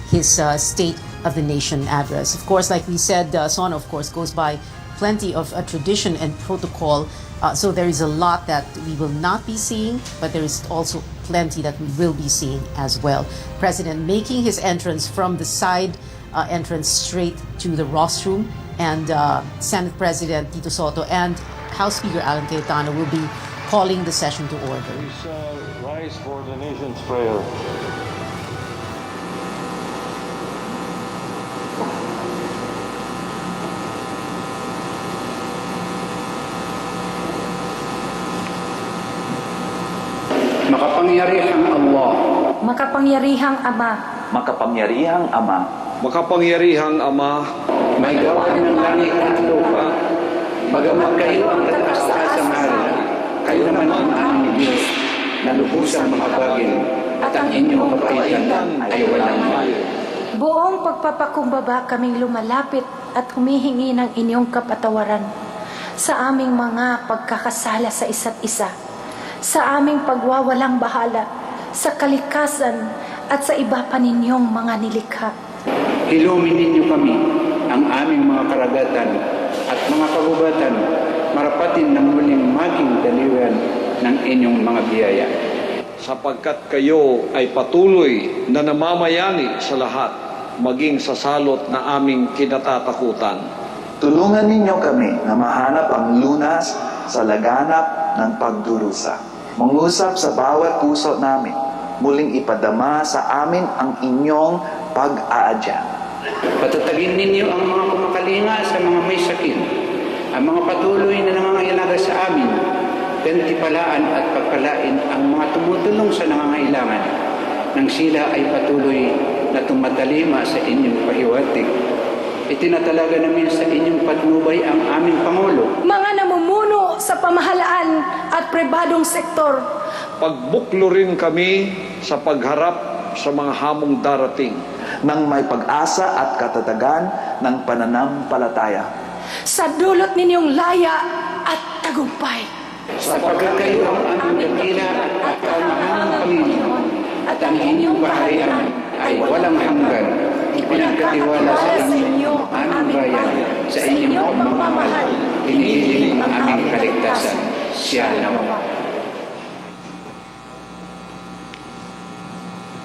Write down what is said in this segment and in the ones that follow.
his State of the Nation address. Of course, like we said, SONA, of course, goes by plenty of tradition and protocol. So there is a lot that we will not be seeing, but there is also plenty that we will be seeing as well. President making his entrance from the side entrance straight to the rostrum, and Senate President Tito Soto and House Speaker Alan Cayetano will be calling the session to order. Please rise for the nation's prayer. Makapangyarihang Allah, Makapangyarihang Ama, Makapangyarihang Ama, Makapangyarihang Ama, may gawad ng langit at lupa, bagamat kayo ang kataas sa mahal, kayo naman ang aming Diyos, na lubusang mahabagin, at ang inyong kapaitan ay walang mahal. buong pagpapakumbaba kaming lumalapit at humihingi ng inyong kapatawaran sa aming mga pagkakasala sa isa't isa, sa aming pagwawalang bahala, sa kalikasan at sa iba pa ninyong mga nilikha. Hilumin ninyo kami, ang aming mga karagatan at mga kagubatan, marapatin ng muling maging daliwan ng inyong mga biyaya. sapagkat kayo ay patuloy na namamayani sa lahat, maging sa salot na aming kinatatakutan. tulungan ninyo kami na mahanap ang lunas sa laganap ng pagdurusa. Mangusap sa bawat puso namin, muling ipadama sa amin ang inyong pag-aadya. Patatagin ninyo ang mga kumakalinga sa mga may sakit, ang mga patuloy na nangangailangan sa amin, gantipalaan at pagpalain ang mga tumutulong sa nangangailangan, nang sila ay patuloy na tumatalima sa inyong pahiwatig. Itinatalaga namin sa inyong patnubay ang aming Pangulo, Mga namumuno sa pamahalaan at pribadong sektor, Pagbuklo rin kami sa pagharap sa mga hamong darating. Nang may pag-asa at katatagan ng pananampalataya. sa dulot ninyong laya at tagumpay. sapagkat kayo ang aming dakila at kaunahang Panginoon, at ang inyong baharian ay walang hanggan. Ipinagkatiwala sa inyo ang aming bayan, sa inyong pagmamahal, hinihiling ang aming kaligtasan. Siya nawa.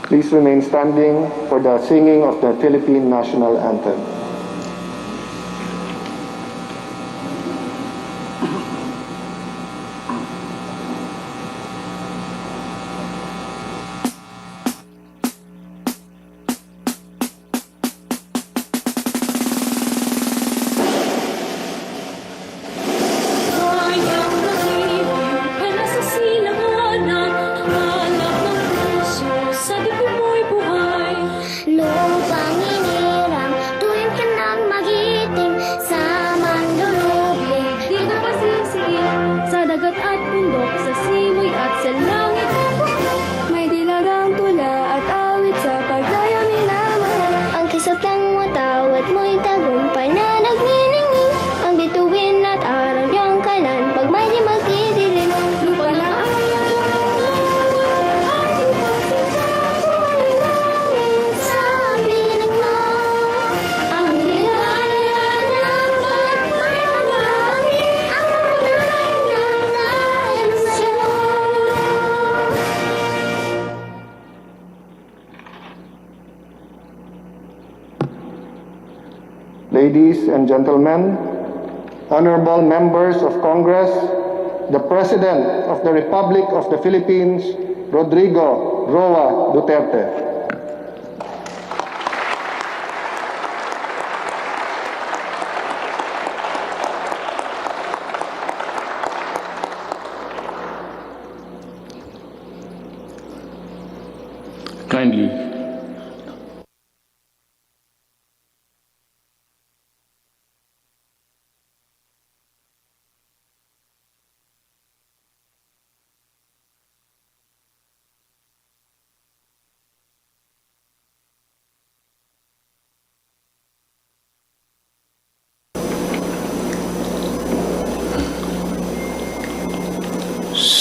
Please remain standing for the singing of the Philippine National Anthem. Lupang inirang, tuwing ka nang magiting, sa mandulubling, di ka pasisiin. Sa dagat at bundok, sa simoy at sa langit, may dilagang tula at awit sa pagdaya minamahal. Ang kisap ng watawat mo'y tagumpay na nagniningning, ang bituin at araw niyang kalan, pag may di magdidilim, lupa lang ang Ladies and gentlemen, honorable members of Congress, the President of the Republic of the Philippines, Rodrigo Roa Duterte. Kindly.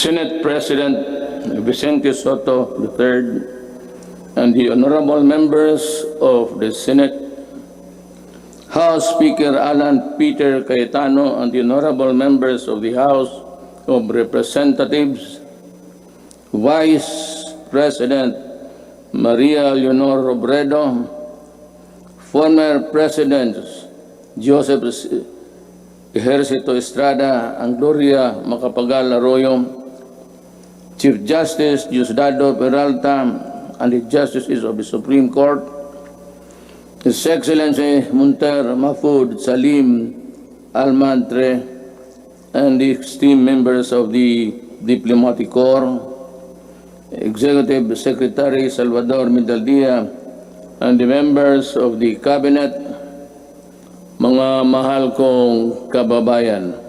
Senate President Vicente Soto III, and the honorable members of the Senate, House Speaker Alan Peter Cayetano, and the honorable members of the House of Representatives, Vice President Maria Leonor Robredo, former Presidents Joseph Ejercito Estrada and Gloria Macapagal Arroyo, Chief Justice Diosdado Peralta, and the Justices of the Supreme Court, His Excellency Muntar Mahfoud Salim Almantre, and the esteemed members of the Diplomatic Corps, Executive Secretary Salvador Mindaldia, and the members of the Cabinet, mga mahal kong kababayan.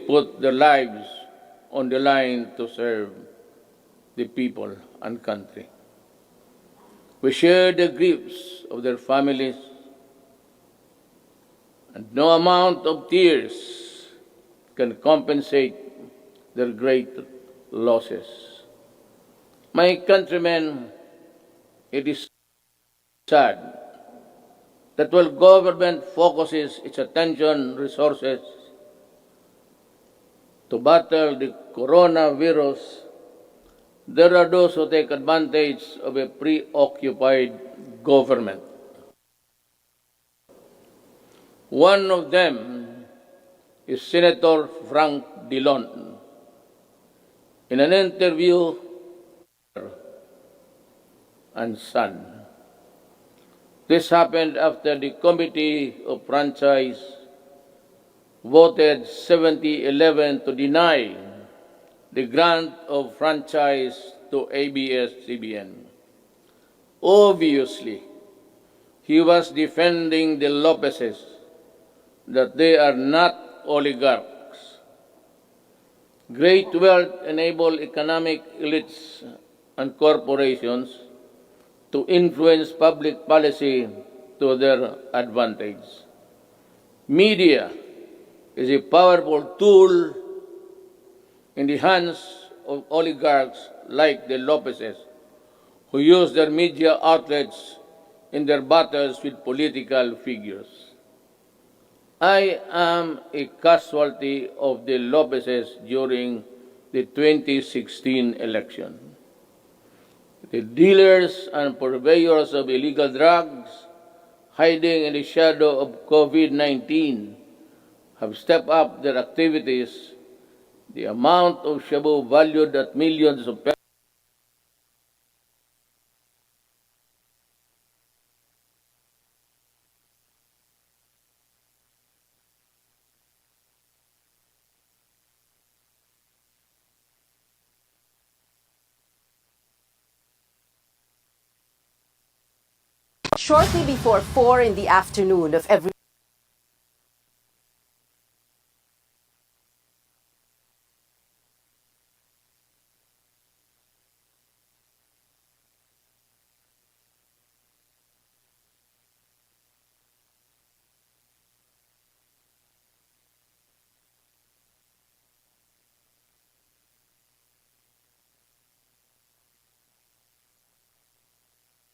Put their lives on the line to serve the people and country. We share the griefs of their families, and no amount of tears can compensate their great losses. My countrymen, it is sad that while government focuses its attention resources to battle the coronavirus, there are those who take advantage of a preoccupied government. One of them is Senator Frank Dillon. In an interview, and Son. This happened after the Committee of Franchise voted 70-11 to deny the grant of franchise to ABS-CBN. Obviously, he was defending the Lopezes, that they are not oligarchs. Great wealth enable economic elites and corporations to influence public policy to their advantage. Media is a powerful tool in the hands of oligarchs like the Lopezes, who use their media outlets in their battles with political figures. I am a casualty of the Lopezes during the 2016 election. The dealers and purveyors of illegal drugs, hiding in the shadow of COVID-19, have stepped up their activities. The amount of shabu valued at millions of pesos Shortly before 4 in the afternoon of every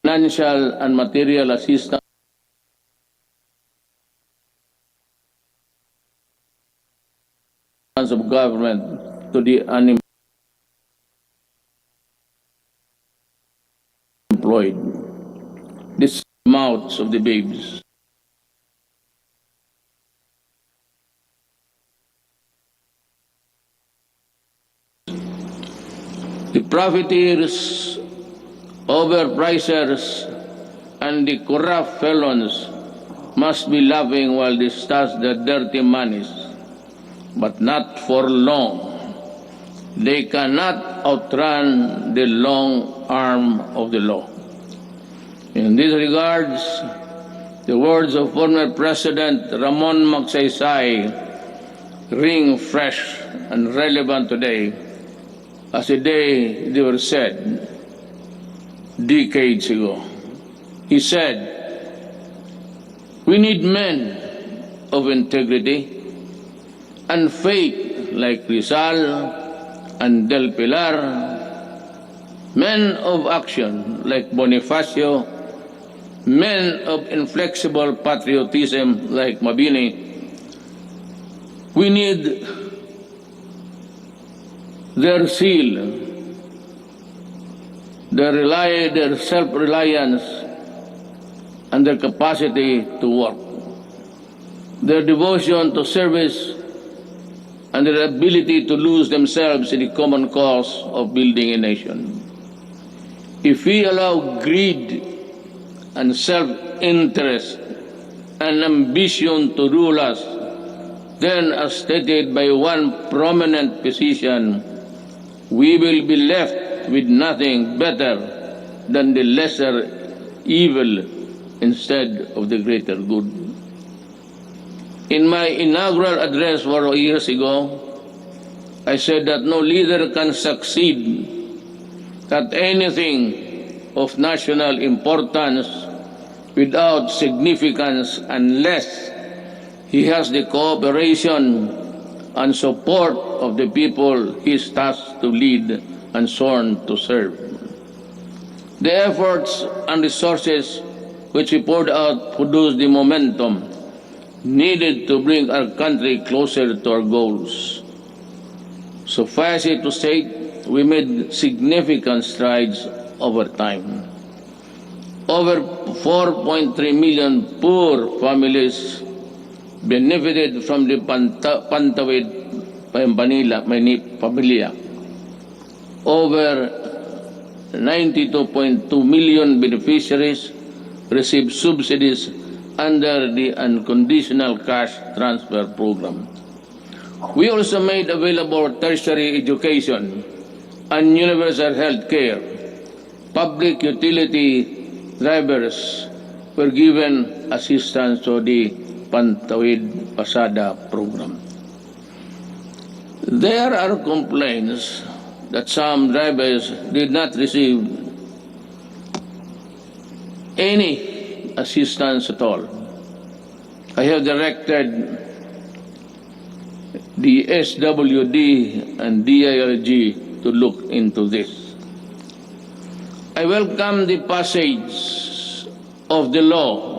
financial and material assistance of government to the the mouths of the babes. The profiteers, overpricers, and the corrupt felons must be laughing while they stash their dirty monies, but not for long. They cannot outrun the long arm of the law. In these regards, the words of former President Ramon Magsaysay ring fresh and relevant today as the day they were said decades ago. He said, "We need men of integrity and faith like Rizal and Del Pilar, men of action like Bonifacio, men of inflexible patriotism like Mabini. We need their zeal, their self-reliance, and their capacity to work, their devotion to service, and their ability to lose themselves in the common cause of building a nation. If we allow greed and self-interest and ambition to rule us, then, as stated by one prominent physician, we will be left with nothing better than the lesser evil instead of the greater good. In my inaugural address 4 years ago, I said that no leader can succeed at anything of national importance without significance unless he has the cooperation and support of the people he is tasked to lead and sworn to serve. The efforts and resources which we poured out produced the momentum needed to bring our country closer to our goals. Suffice it to say, we made significant strides over time. Over 4.3 million poor families benefited from the Pantawid Pamilya. Over 92.2 million beneficiaries received subsidies under the unconditional cash transfer program. We also made available tertiary education and universal health care. Public utility drivers were given assistance to the Pantawid Pasada program. There are complaints that some drivers did not receive any assistance at all. I have directed the SWD and DILG to look into this. I welcome the passage of the law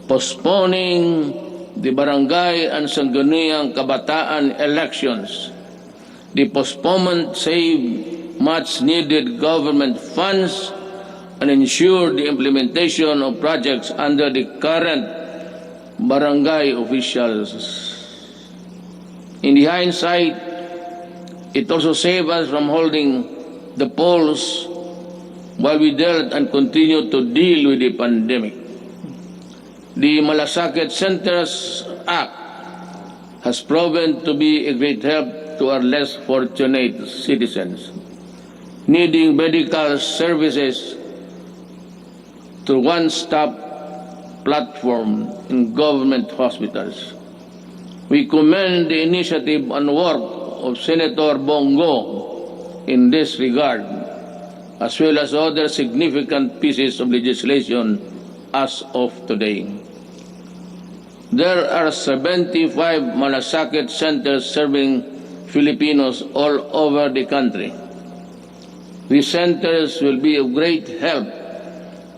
postponing the barangay and sangguniang kabataan elections. The postponement saved much needed government funds and ensured the implementation of projects under the current barangay officials. In the hindsight, it also saved us from holding the polls while we dealt and continued to deal with the pandemic. The Malasakit Centers Act has proven to be a great help to our less fortunate citizens needing medical services through one-stop platform in government hospitals. We commend the initiative and work of Senator Bongo in this regard, as well as other significant pieces of legislation as of today. There are 75 Malasakit centers serving Filipinos all over the country. These centers will be of great help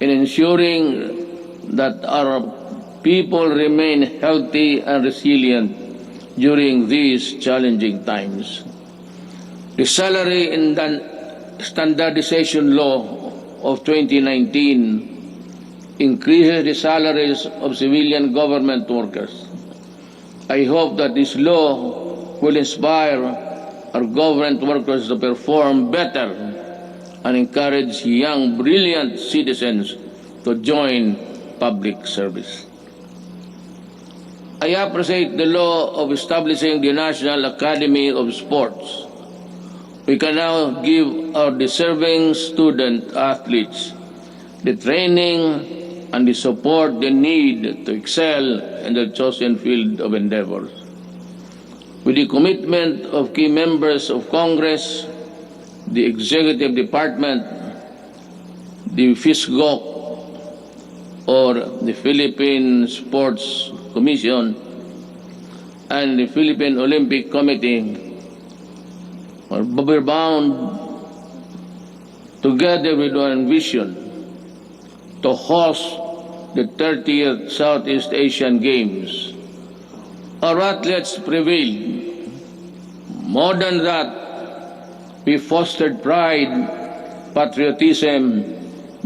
in ensuring that our people remain healthy and resilient during these challenging times. The salary and standardization law of 2019 increases the salaries of civilian government workers. I hope that this law will inspire our government workers to perform better and encourage young, brilliant citizens to join public service. I appreciate the law of establishing the National Academy of Sports. We can now give our deserving student athletes the training and the support they need to excel in their chosen field of endeavors. With the commitment of key members of Congress, the Executive Department, the FISGOC, or the Philippine Sports Commission, and the Philippine Olympic Committee, we're bound together with one vision to host the 30th Southeast Asian Games. Our athletes prevailed. More than that, we fostered pride, patriotism,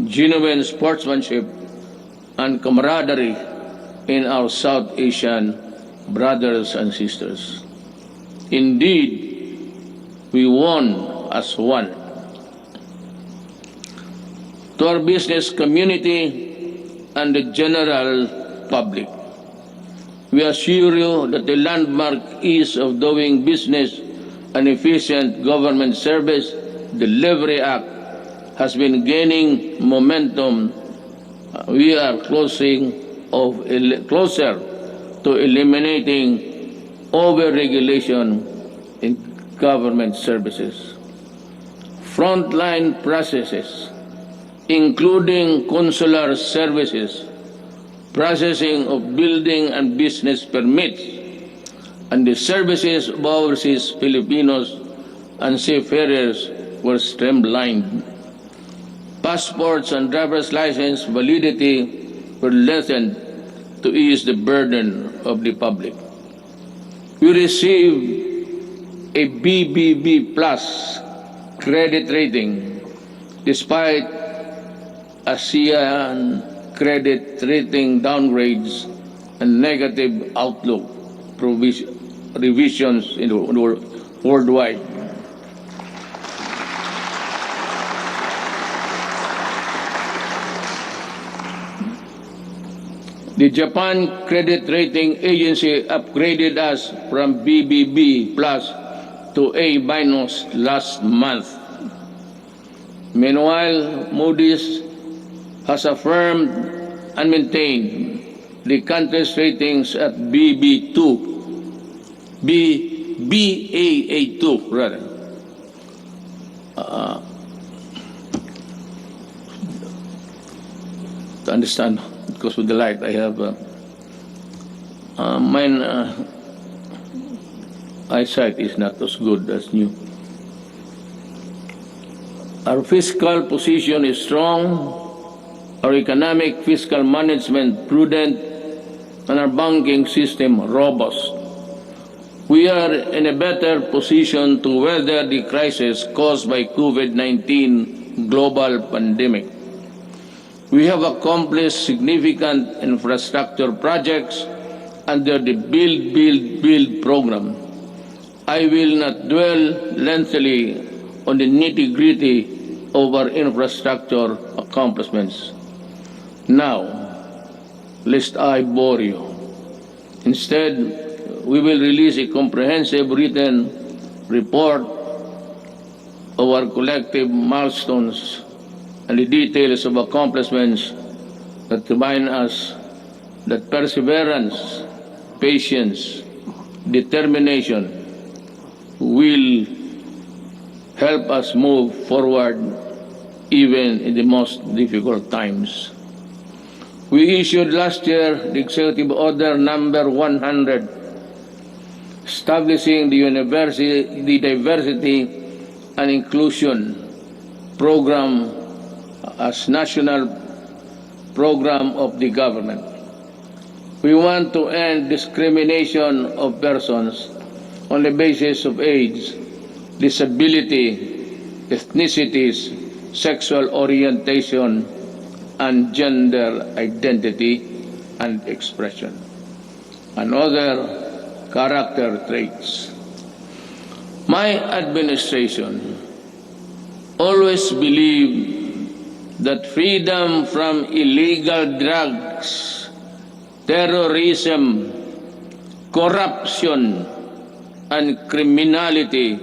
genuine sportsmanship, and camaraderie in our South Asian brothers and sisters. Indeed, we won as one. To our business community and the general public, we assure you that the landmark ease of doing business and efficient government service delivery act has been gaining momentum. We are closer to eliminating over-regulation in government services. Frontline processes, including consular services, processing of building and business permits, and the services of overseas Filipinos and seafarers were streamlined. Passports and driver's license validity were lessened to ease the burden of the public. We received a BBB plus credit rating despite ASEAN credit rating downgrades and negative outlook revisions worldwide. The Japan Credit Rating Agency upgraded us from BBB plus to A minus last month. Meanwhile, Moody's has affirmed and maintained the country's ratings at Baa2 rather. To understand, because with the light I have mine eyesight is not as good as new. Our fiscal position is strong, our economic fiscal management prudent, and our banking system robust. We are in a better position to weather the crisis caused by COVID-19 global pandemic. We have accomplished significant infrastructure projects under the Build program. I will not dwell lengthily on the nitty-gritty of our infrastructure accomplishments. Now, lest I bore you. Instead, we will release a comprehensive written report of our collective milestones and the details of accomplishments that remind us that perseverance, patience, determination will help us move forward even in the most difficult times. We issued last year the Executive Order number 100, establishing the Diversity and Inclusion Program as national program of the government. We want to end discrimination of persons on the basis of age, disability, ethnicities, sexual orientation, and gender identity and expression, and other character traits. My administration always believed that freedom from illegal drugs, terrorism, corruption, and criminality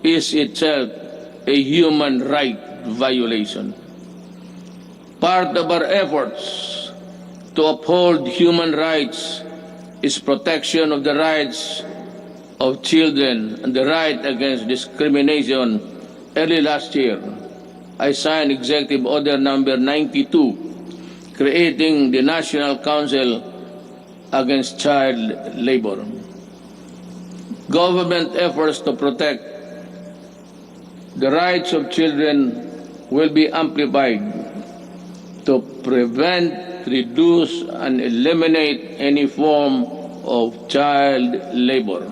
is itself a human right violation. Part of our efforts to uphold human rights is protection of the rights of children and the right against discrimination. Early last year, I signed Executive Order Number 92, creating the National Council Against Child Labor. Government efforts to protect the rights of children will be amplified to prevent, reduce, and eliminate any form of child labor.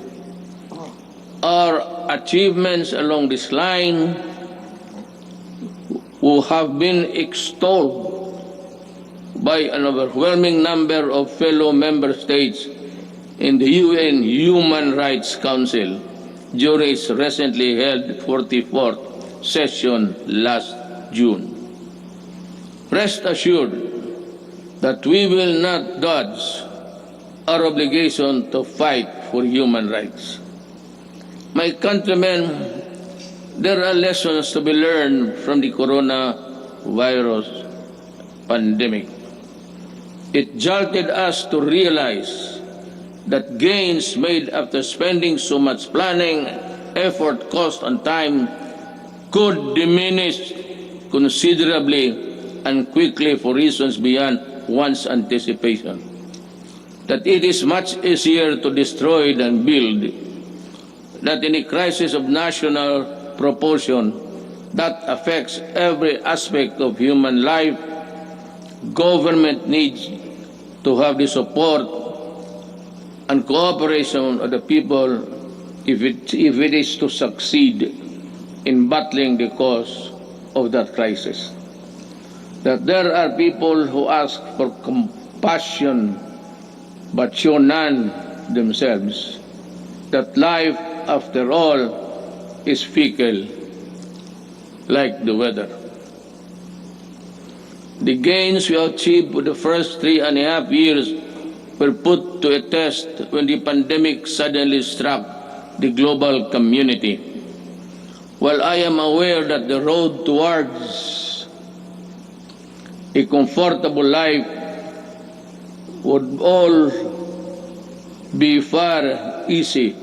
Our achievements along this line will have been extolled by an overwhelming number of fellow member states in the UN Human Rights Council during its recently held 44th session last June. Rest assured that we will not dodge our obligation to fight for human rights. My countrymen, there are lessons to be learned from the coronavirus pandemic. It jolted us to realize that gains made after spending so much planning, effort, cost, and time could diminish considerably and quickly for reasons beyond one's anticipation. That it is much easier to destroy than build. That in a crisis of national proportion that affects every aspect of human life, government needs to have the support and cooperation of the people if it is to succeed in battling the cause of that crisis. That there are people who ask for compassion but show none themselves. That life, after all, is fickle, like the weather. The gains we achieved with the first 3.5 years were put to a test when the pandemic suddenly struck the global community. While I am aware that the road towards a comfortable life would all be far easy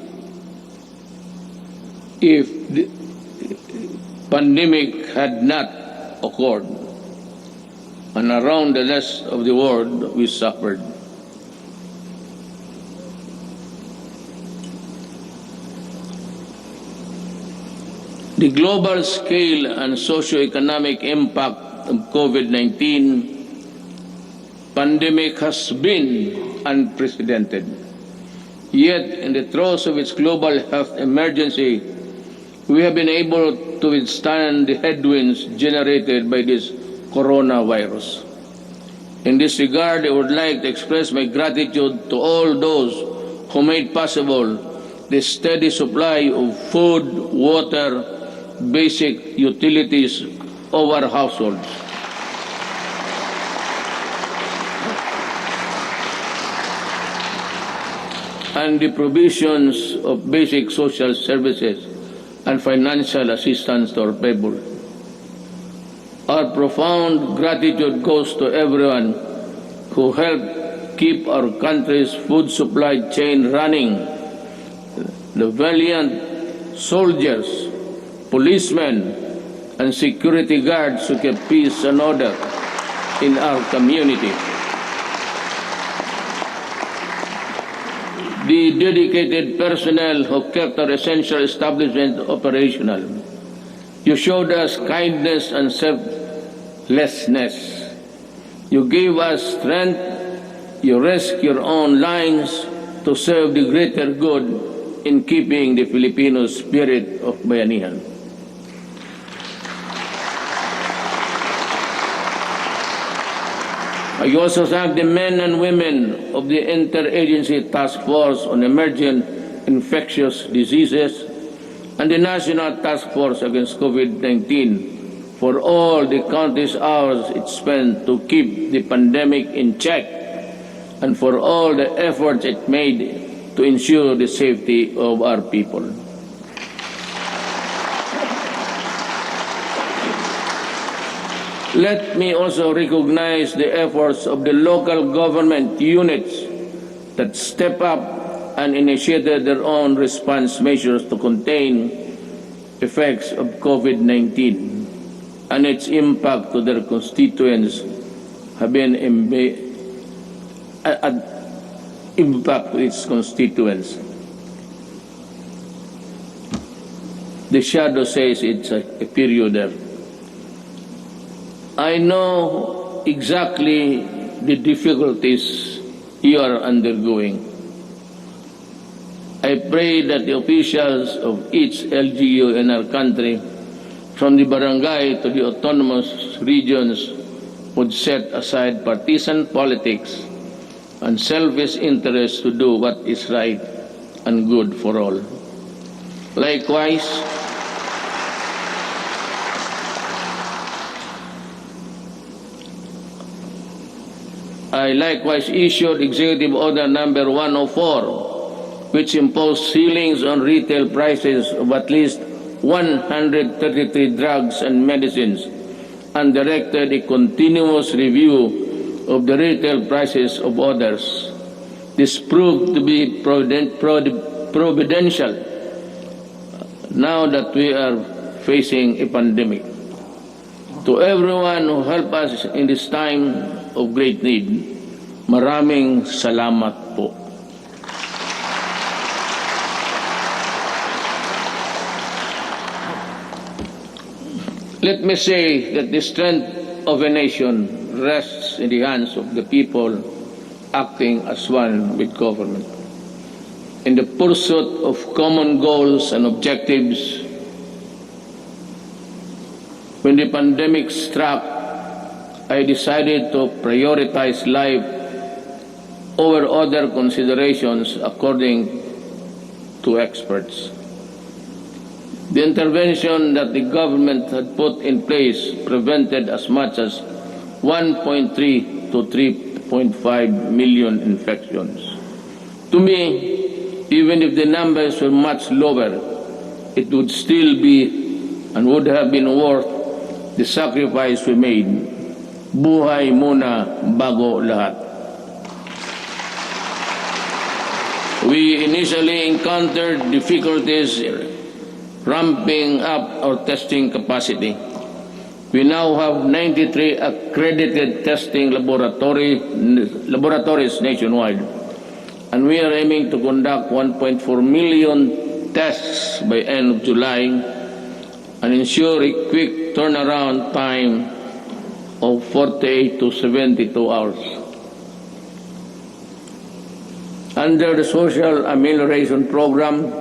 if the pandemic had not occurred, and around the rest of the world we suffered. The global scale and socio-economic impact of COVID-19 pandemic has been unprecedented. Yet, in the throes of its global health emergency, we have been able to withstand the headwinds generated by this coronavirus. In this regard, I would like to express my gratitude to all those who made possible the steady supply of food, water, basic utilities of our households. And the provisions of basic social services and financial assistance to our people. Our profound gratitude goes to everyone who helped keep our country's food supply chain running. The valiant soldiers, policemen, and security guards who kept peace and order in our community. The dedicated personnel who kept our essential establishment operational. You showed us kindness and selflessness. You gave us strength. You risked your own lives to serve the greater good in keeping the Filipino spirit of bayanihan. . I also thank the men and women of the Interagency Task Force on Emerging Infectious Diseases and the National Task Force Against COVID-19 for all the countless hours it spent to keep the pandemic in check and for all the efforts it made to ensure the safety of our people. Let me also recognize the efforts of the local government units that step up and initiated their own response measures to contain effects of COVID-19 and its impact to their constituents have been impact to its constituents. The shadow says it's a period there. I know exactly the difficulties you are undergoing. I pray that the officials of each LGU in our country, from the barangay to the autonomous regions, would set aside partisan politics and selfish interests to do what is right and good for all. Likewise, I likewise issued Executive Order Number 104, which imposed ceilings on retail prices of at least 133 drugs and medicines, and directed a continuous review of the retail prices of others. This proved to be providential now that we are facing a pandemic. To everyone who helped us in this time of great need, maraming salamat po. Let me say that the strength of a nation rests in the hands of the people acting as one with government. In the pursuit of common goals and objectives, when the pandemic struck, I decided to prioritize life over other considerations according to experts. The intervention that the government had put in place prevented as much as 1.3 to 3.5 million infections. To me, even if the numbers were much lower, it would still be and would have been worth the sacrifice we made. Buhay muna bago lahat. We initially encountered difficulties ramping up our testing capacity. We now have 93 accredited testing laboratories nationwide, and we are aiming to conduct 1.4 million tests by end of July and ensure a quick turnaround time of 48 to 72 hours. Under the Social Amelioration Program,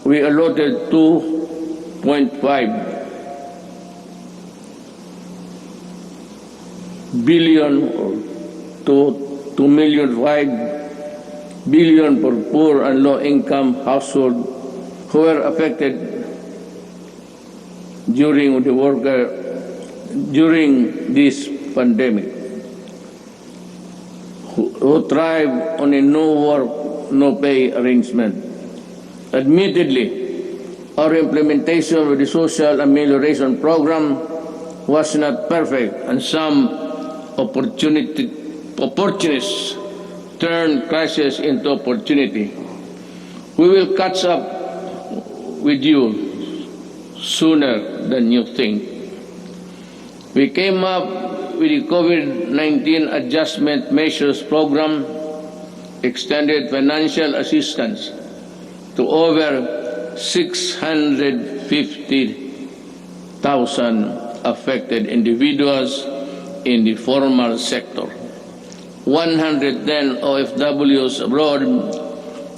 we allotted 2.5 billion to 2.5 billion for poor and low-income households who were affected during this pandemic, who thrive on a no work, no pay arrangement. Admittedly, our implementation of the Social Amelioration Program was not perfect, and some opportunists turned crisis into opportunity. We will catch up with you sooner than you think. We came up with the COVID-19 Adjustment Measures Program, extended financial assistance to over 650,000 affected individuals in the formal sector, 110 OFWs abroad,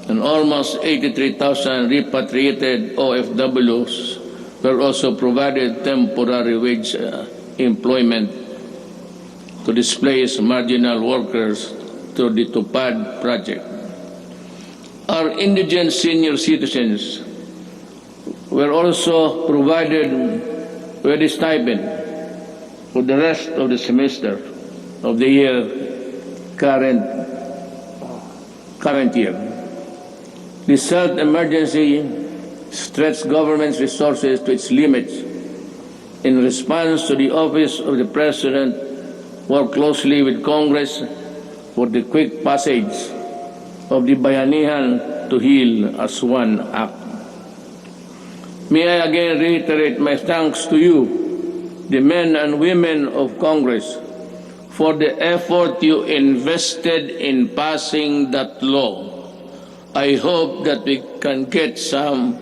and almost 83,000 repatriated OFWs were also provided temporary wage employment to displace marginal workers through the TUPAD project. Our indigent senior citizens were also provided with a stipend for the rest of the semester of the current year. This health emergency stretched government's resources to its limits. In response to the Office of the President, worked closely with Congress for the quick passage of the Bayanihan to Heal as One Act. May I again reiterate my thanks to you, the men and women of Congress, for the effort you invested in passing that law. I hope that we can get some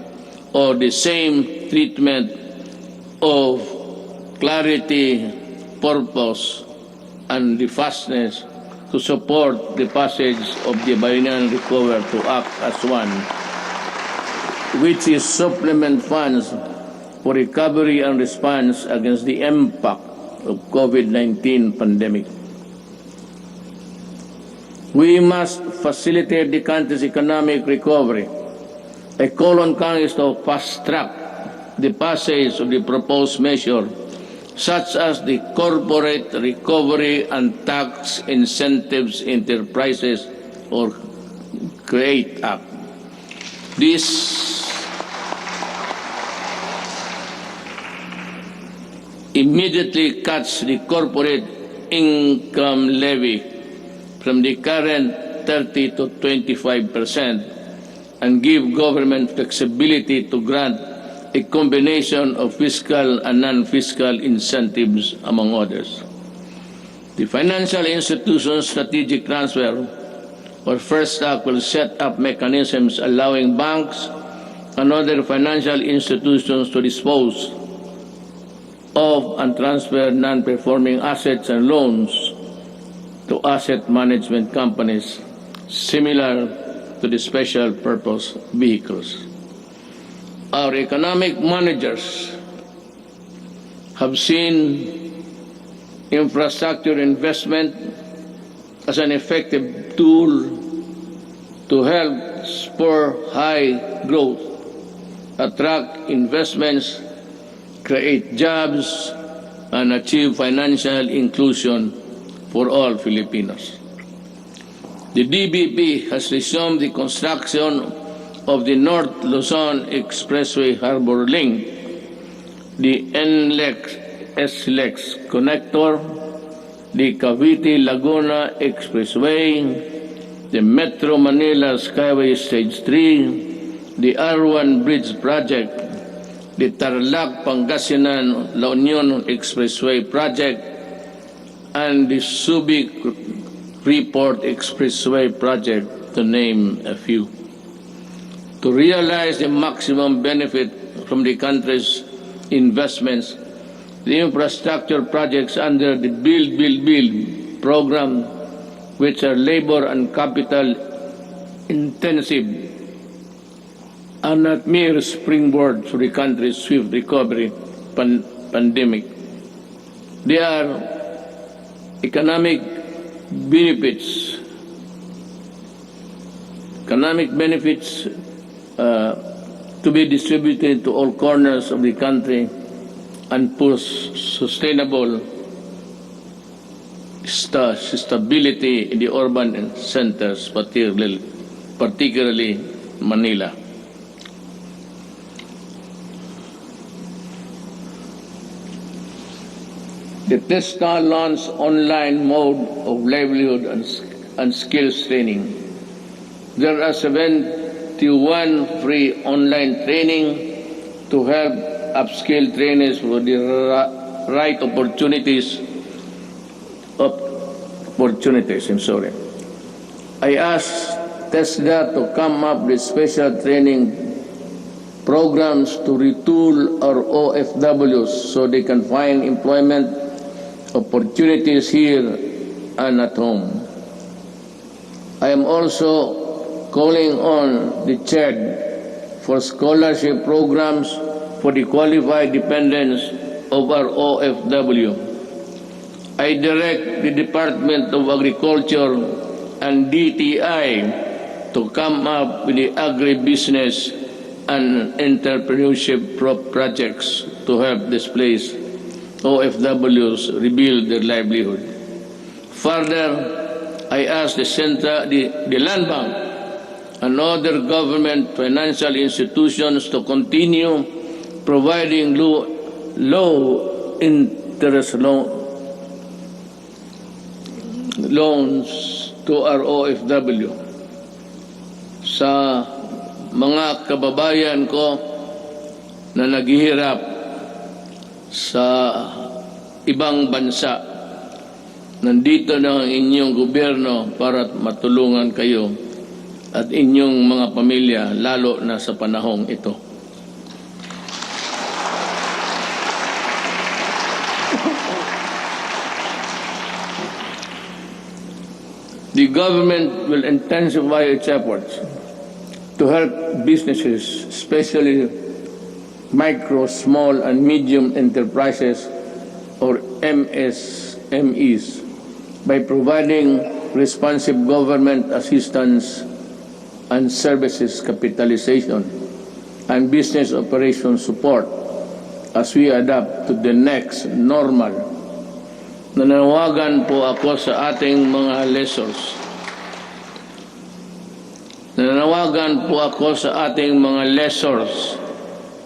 or the same treatment of clarity, purpose, and the fastness to support the passage of the Bayanihan Recover to Act as One, which is supplement funds for recovery and response against the impact of COVID-19 pandemic. We must facilitate the country's economic recovery. I call on Congress to fast-track the passage of the proposed measure, such as the Corporate Recovery and Tax Incentives Enterprises or CREATE Act. This immediately cuts the corporate income levy from the current 30 to 25% and give government flexibility to grant a combination of fiscal and non-fiscal incentives, among others. The Financial Institutions Strategic Transfer, or First Act, will set up mechanisms allowing banks and other financial institutions to dispose of and transfer non-performing assets and loans to asset management companies similar to the special purpose vehicles. Our economic managers have seen infrastructure investment as an effective tool to help spur high growth, attract investments, create jobs, and achieve financial inclusion for all Filipinos. The DBP has resumed the construction of the North Luzon Expressway Harbor Link, the NLEX-SLEX connector, the Cavite-Laguna Expressway, the Metro Manila Skyway Stage 3, the R1 Bridge Project, the Tarlac-Pangasinan-La Union Expressway Project, and the Subic-Freeport Expressway Project, to name a few. To realize the maximum benefit from the country's investments, the infrastructure projects under the Build, Build, Build program, which are labor and capital intensive, are not mere springboard to the country's swift recovery pandemic. They are economic benefits to be distributed to all corners of the country and push sustainable stability in the urban centers, particularly Manila. The TESTA launched online mode of livelihood and skills training. There are 71 free online training to help upskill trainees for the right opportunities. I asked TESDA to come up with special training programs to retool our OFWs so they can find employment opportunities here and at home. I am also calling on the CHED for scholarship programs for the qualified dependents of our OFW. I direct the Department of Agriculture and DTI to come up with the agribusiness and entrepreneurship projects to help displaced OFWs rebuild their livelihood. Further, I ask the Land Bank and other government financial institutions to continue providing low interest loans to our OFW. Sa mga kababayan ko na naghihirap sa ibang bansa, nandito na ang inyong gobyerno para matulungan kayo at inyong mga pamilya, lalo na sa panahong ito. The government will intensify its efforts to help businesses, especially micro, small, and medium enterprises, or MSMEs, by providing responsive government assistance and services capitalization and business operation support as we adapt to the next normal. Nanawagan po ako sa ating mga lessors. Nanawagan po ako sa ating mga lessors.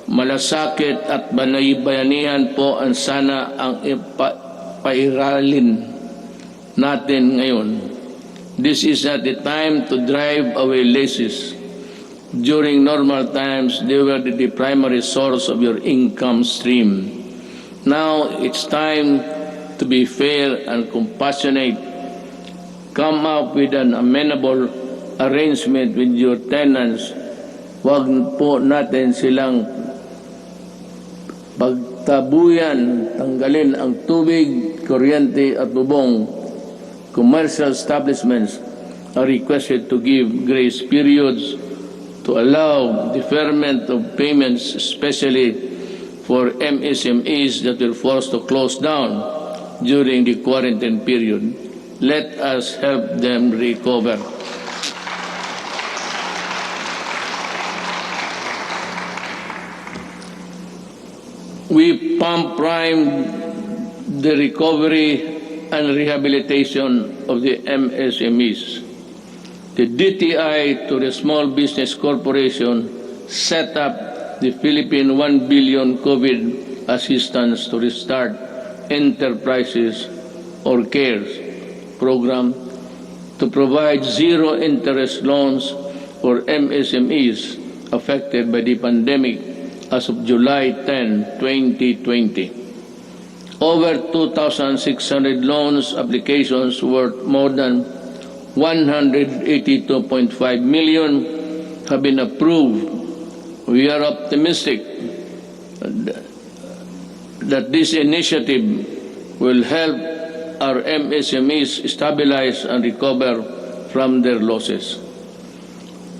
Malasakit at bayanihan po ang sana ang pairalin natin ngayon. This is not the time to drive away laces. During normal times, they were the primary source of your income stream. Now, it's time to be fair and compassionate. Come up with an amenable arrangement with your tenants. Huwag po natin silang pagtabuyan, tanggalin ang tubig, kuryente at bubong. Commercial establishments are requested to give grace periods to allow deferment of payments, especially for MSMEs that were forced to close down during the quarantine period. Let us help them recover. We pump prime the recovery and rehabilitation of the MSMEs. The DTI to the Small Business Corporation set up the Philippine 1 billion COVID assistance to restart enterprises or CARES program to provide zero interest loans for MSMEs affected by the pandemic as of July 10, 2020. Over 2,600 loans applications worth more than 182.5 million have been approved. We are optimistic that this initiative will help our MSMEs stabilize and recover from their losses.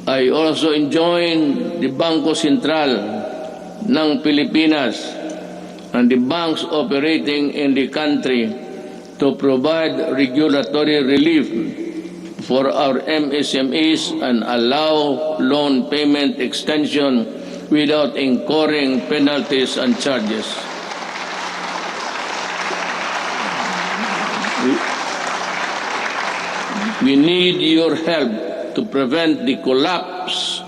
I also join the Bangko Sentral ng Pilipinas and the banks operating in the country to provide regulatory relief for our MSMEs and allow loan payment extension without incurring penalties and charges. We need your help to prevent the collapse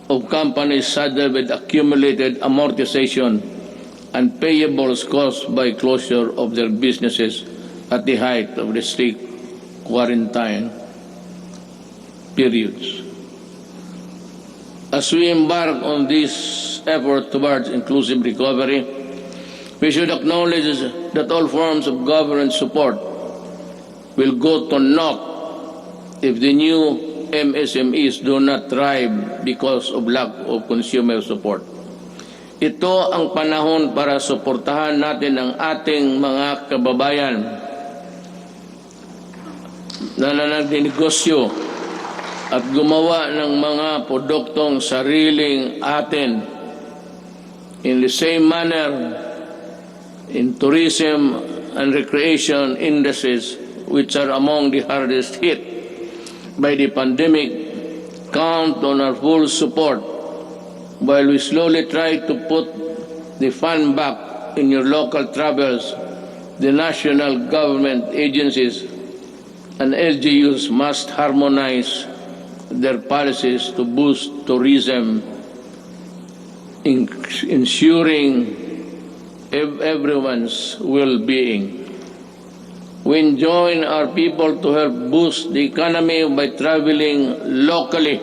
of companies saddled with accumulated amortization and payables caused by closure of their businesses at the height of the strict quarantine periods. As we embark on this effort towards inclusive recovery, we should acknowledge that all forms of government support will go to naught if the new MSMEs do not thrive because of lack of consumer support. Ito ang panahon para suportahan natin ang ating mga kababayan na nagnegosyo at gumawa ng mga produktong sariling atin. In the same manner, in tourism and recreation industries, which are among the hardest hit by the pandemic, count on our full support while we slowly try to put the fun back in your local travels. The national government agencies and LGUs must harmonize their policies to boost tourism, ensuring everyone's well-being. We enjoin our people to help boost the economy by traveling locally.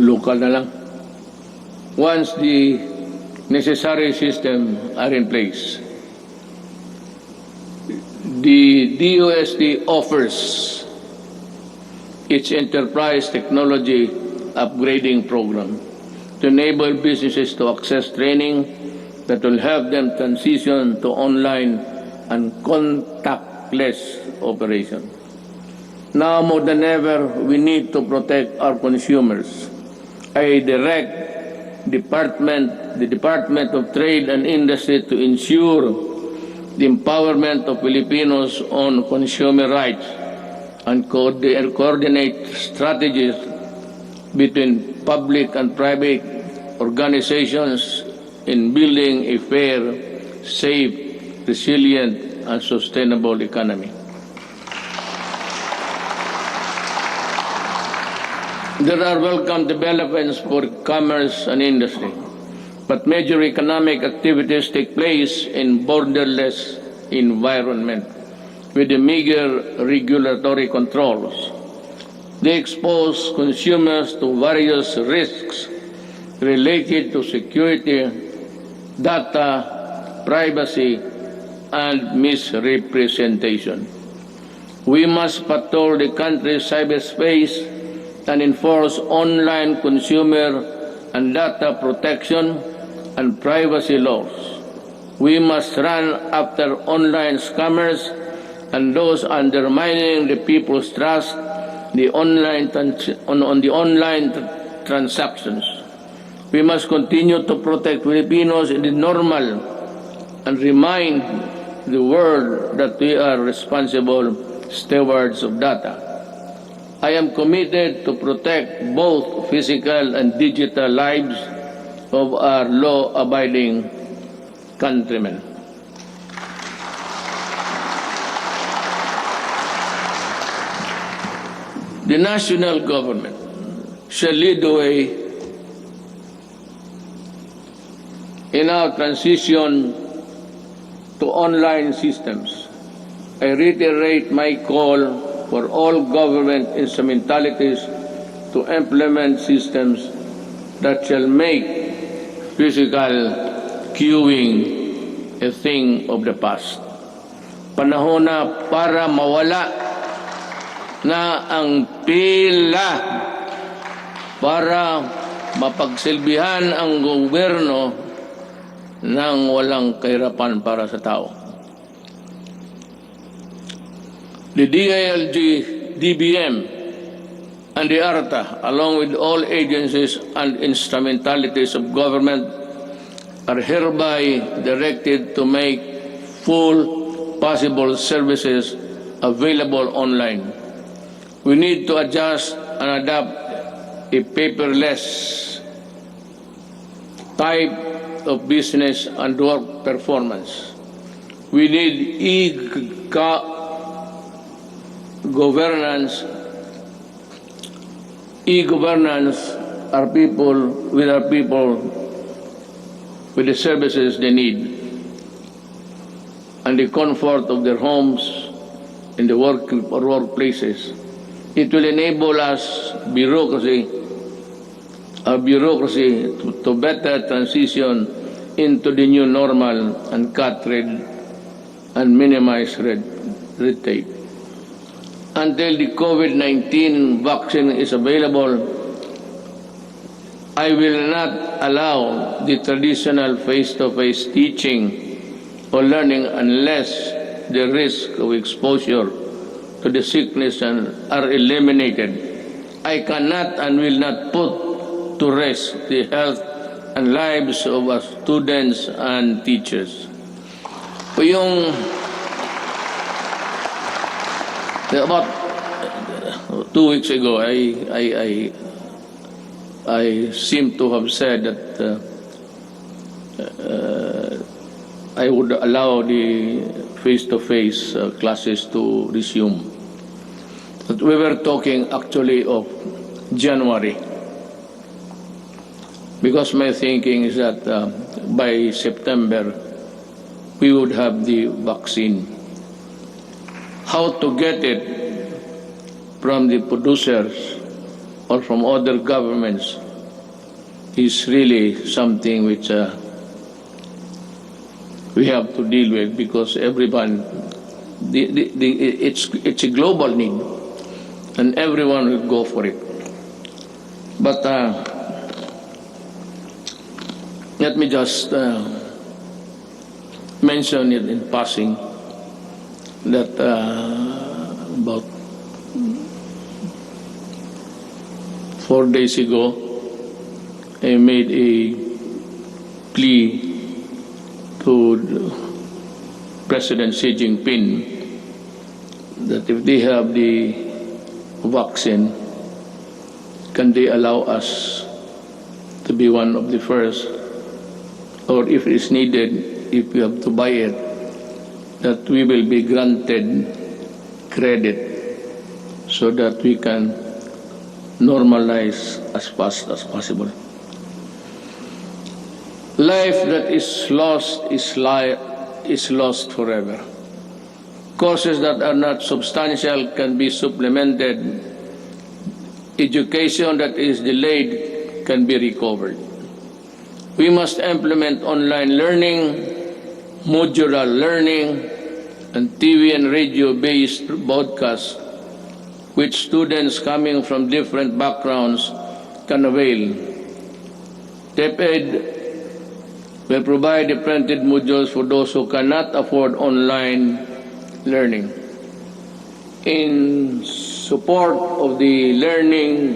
Local na lang. Once the necessary system are in place. The DOST offers its enterprise technology upgrading program to enable businesses to access training that will help them transition to online and contactless operation. Now more than ever, we need to protect our consumers. I direct the Department of Trade and Industry to ensure the empowerment of Filipinos on consumer rights and coordinate strategies between public and private organizations in building a fair, safe, resilient, and sustainable economy. There are welcome developments for commerce and industry, but major economic activities take place in borderless environment with the meager regulatory controls. They expose consumers to various risks related to security, data, privacy, and misrepresentation. We must patrol the country's cyberspace and enforce online consumer and data protection and privacy laws. We must run after online scammers and those undermining the people's trust on the online transactions. We must continue to protect Filipinos in the normal and remind the world that we are responsible stewards of data. I am committed to protect both physical and digital lives of our law-abiding countrymen. The national government shall lead the way in our transition to online systems. I reiterate my call for all government instrumentalities to implement systems that shall make physical queuing a thing of the past. Panahon na para mawala na ang pila, para mapagsilbihan ang gobyerno ng walang kahirapan para sa tao. The DILG, DBM, and the ARTA, along with all agencies and instrumentalities of government, are hereby directed to make full possible services available online. We need to adjust and adapt a paperless type of business and work performance. We need e-governance, our people with the services they need and the comfort of their homes in the workplaces. It will enable us bureaucracy to better transition into the new normal and cut red and minimize red tape. Until the COVID-19 vaccine is available, I will not allow the traditional face-to-face teaching or learning unless the risk of exposure to the sickness are eliminated I cannot and will not put to rest the health and lives of our students and teachers. About 2 weeks ago, I seem to have said that I would allow the face-to-face classes to resume. But we were talking actually of January, because my thinking is that by September we would have the vaccine. How to get it from the producers or from other governments is really something which we have to deal with, because everyone, it's a global need, and everyone will go for it. But let me just mention it in passing that about 4 days ago, I made a plea to President Xi Jinping that if they have the vaccine, can they allow us to be one of the first, or if it's needed, if we have to buy it, that we will be granted credit so that we can normalize as fast as possible. Life that is lost is lost forever. Courses that are not substantial can be supplemented. Education that is delayed can be recovered. We must implement online learning, modular learning, and TV and radio-based broadcasts, which students coming from different backgrounds can avail. DepEd will provide the printed modules for those who cannot afford online learning. In support of the learning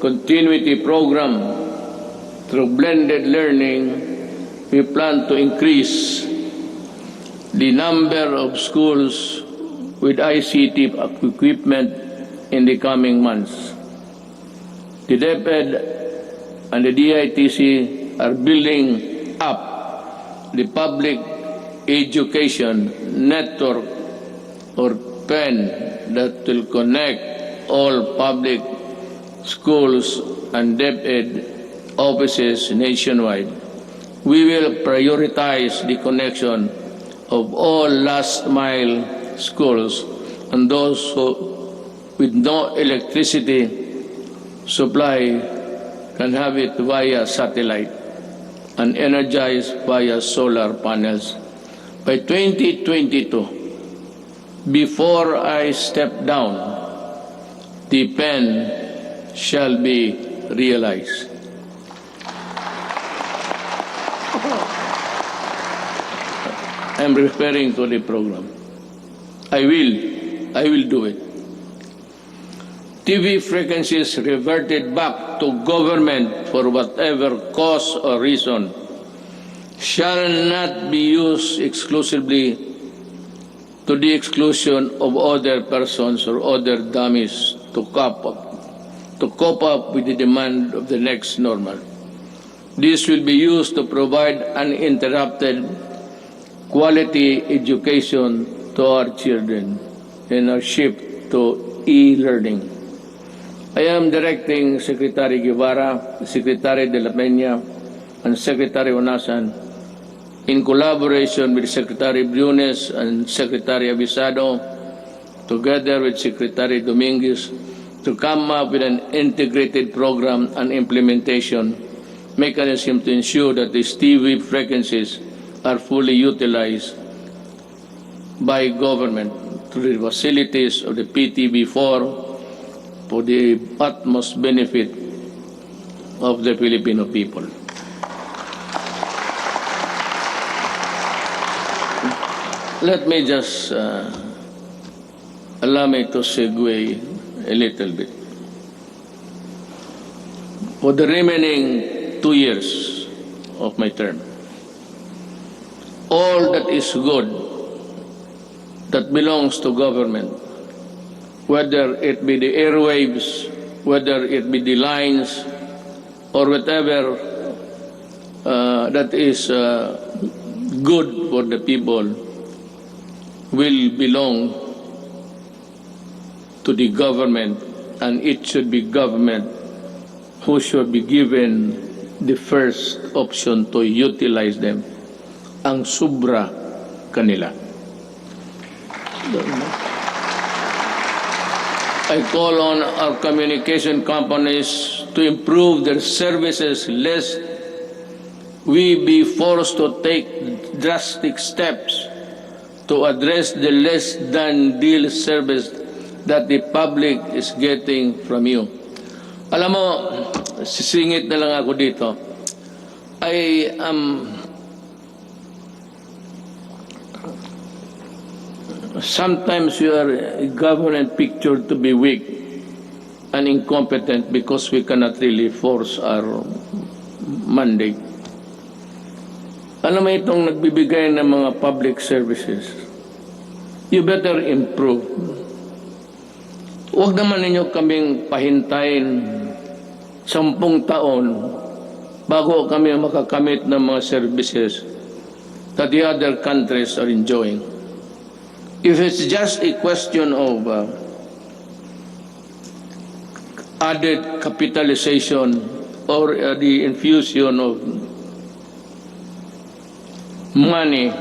continuity program through blended learning, we plan to increase the number of schools with ICT equipment in the coming months. The DepEd and the DITC are building up the public education network or PEN that will connect all public schools and DepEd offices nationwide. We will prioritize the connection of all last-mile schools and those with no electricity supply can have it via satellite and energized via solar panels. By 2022, before I step down, the PEN shall be realized. I'm referring to the program. I will do it. TV frequencies reverted back to government for whatever cause or reason shall not be used exclusively to the exclusion of other persons or other dummies to cope up with the demand of the next normal. This will be used to provide uninterrupted quality education to our children in our shift to e-learning. I am directing Secretary Guevara, Secretary de la Peña, and Secretary Onasan, in collaboration with Secretary Briones and Secretary Avisado, together with Secretary Dominguez, to come up with an integrated program and implementation mechanism to ensure that these TV frequencies are fully utilized by government through the facilities of the PTV4 for the utmost benefit of the Filipino people. Let me just allow me to segue a little bit. for the remaining 2 years of my term. All that is good that belongs to government, whether it be the airwaves, whether it be the lines, or whatever that is good for the people, will belong to the government, and it should be government who should be given the first option to utilize them. Ang sobra kanila. I call on our communication companies to improve their services lest we be forced to take drastic steps to address the less than deal service that the public is getting from you. Alam mo, sisingit na lang ako dito. I am sometimes you are a government pictured to be weak and incompetent because we cannot really force our mandate. Alam mo itong nagbibigay ng mga public services, you better improve. Huwag naman ninyo kaming pahintayin 10 taon bago kami makakamit ng mga services that the other countries are enjoying. If it's just a question of added capitalization or the infusion of money,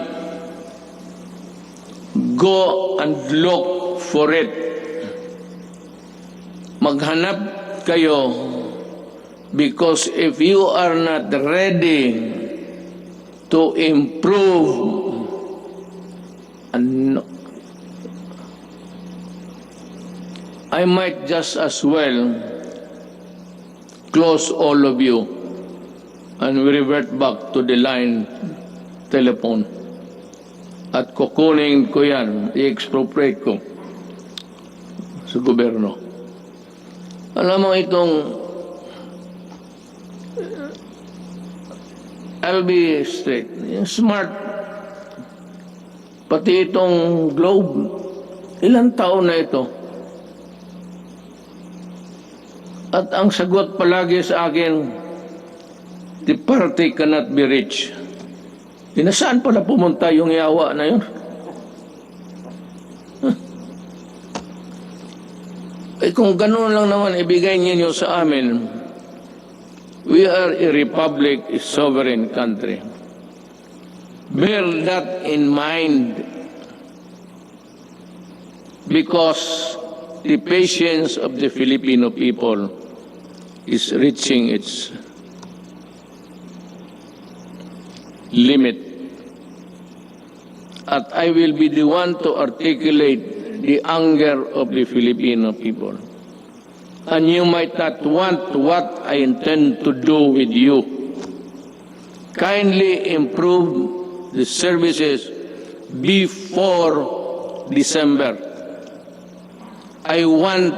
go and look for it. Maghanap kayo, because if you are not ready to improve and I might just as well close all of you and we revert back to the line telephone. At kukunin ko yan, i-expropriate ko sa gobyerno. Alam mo itong, I'll be straight, smart, pati itong globe, ilang taon na ito. At ang sagot palagi sa akin, the party cannot be rich. Nasaan pala pumunta yung yawa na yun? Eh kung gano'n lang naman ibigay niyo sa amin, we are a republic, a sovereign country. Bear that in mind, because the patience of the Filipino people is reaching its limit. At I will be the one to articulate the anger of the Filipino people. And you might not want what I intend to do with you. Kindly improve the services before December. I want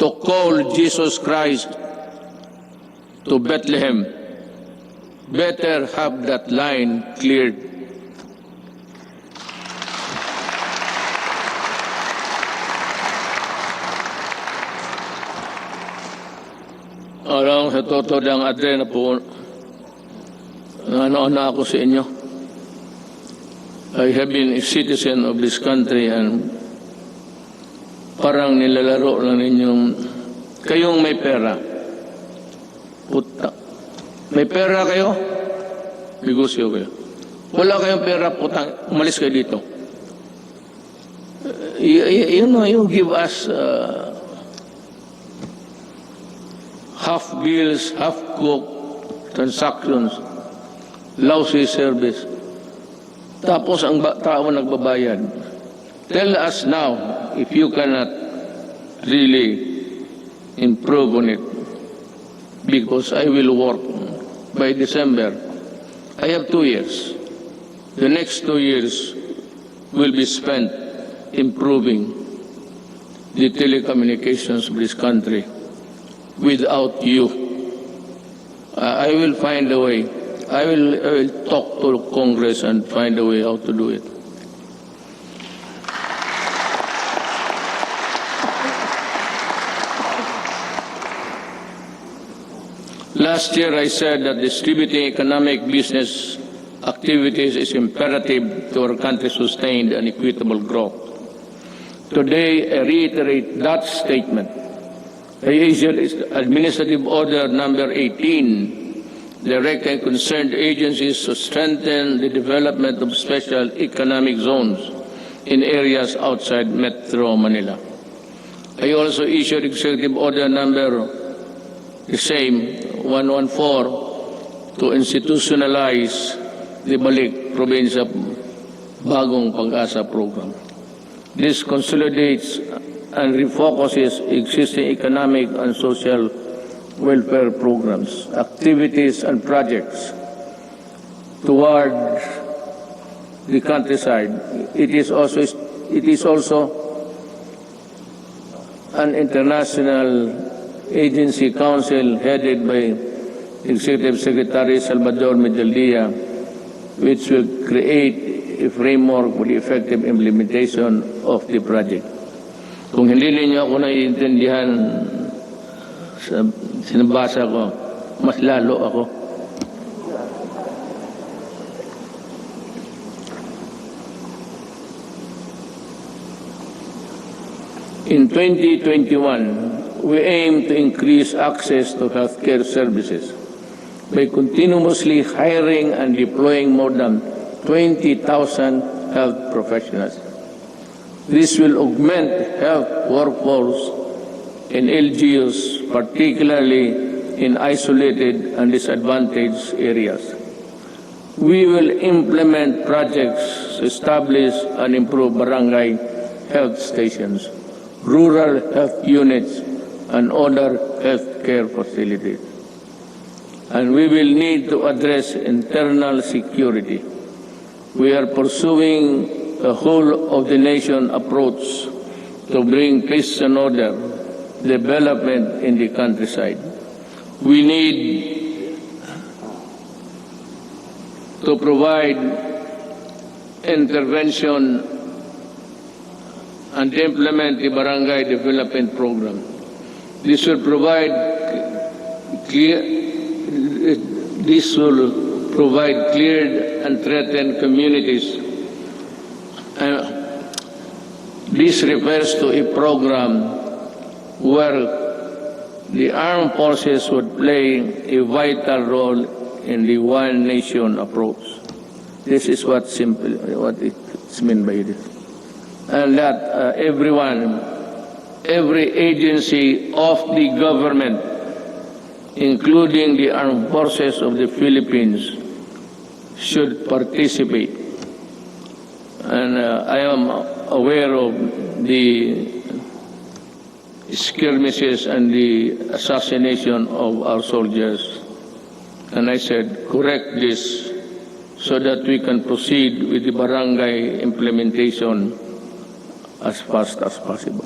to call Jesus Christ to Bethlehem. Better have that line cleared. Alam, sa totoo lang, Adre, na po, ano ako sa inyo. I have been a citizen of this country and parang nilalaro lang ninyong, kayong may pera. Puta. May pera kayo? Negosyo kayo. Wala kayong pera, putang, umalis kayo dito. You know, you give us half bills, half cook, transactions, lousy service. Tapos ang tao nagbabayad. Tell us now if you cannot really improve on it, because I will work by December. I have 2 years. The next 2 years will be spent improving the telecommunications of this country. without you. I will find a way. I will talk to Congress and find a way how to do it. Last year, I said that distributing economic business activities is imperative to our country's sustained and equitable growth. Today, I reiterate that statement. I issued Administrative Order Number 18, directing concerned agencies to strengthen the development of special economic zones in areas outside Metro Manila. I also issued Executive Order Number 114 to institutionalize the Balik Probinsya Bagong Pag-asa program. This consolidates and refocuses existing economic and social welfare programs, activities and projects toward the countryside. It is also an international agency council headed by Executive Secretary Salvador Medellía, which will create a framework for the effective implementation of the project. Kung hindi ninyo ako naiintindihan sa sinabasa ko, mas lalo ako. In 2021, we aim to increase access to healthcare services by continuously hiring and deploying more than 20,000 health professionals. This will augment health workforce in LGUs, particularly in isolated and disadvantaged areas. We will implement projects to establish and improve barangay health stations, rural health units, and other healthcare facilities. And we will need to address internal security. We are pursuing a whole-of-the-nation approach to bring peace and order, development in the countryside. We need to provide intervention and implement the barangay development program. This will provide cleared and threatened communities. This refers to a program where the armed forces would play a vital role in the one nation approach. This is what it's meant by this. And that every agency of the government, including the armed forces of the Philippines, should participate. And I am aware of the skirmishes and the assassination of our soldiers. And I said, correct this so that we can proceed with the barangay implementation as fast as possible.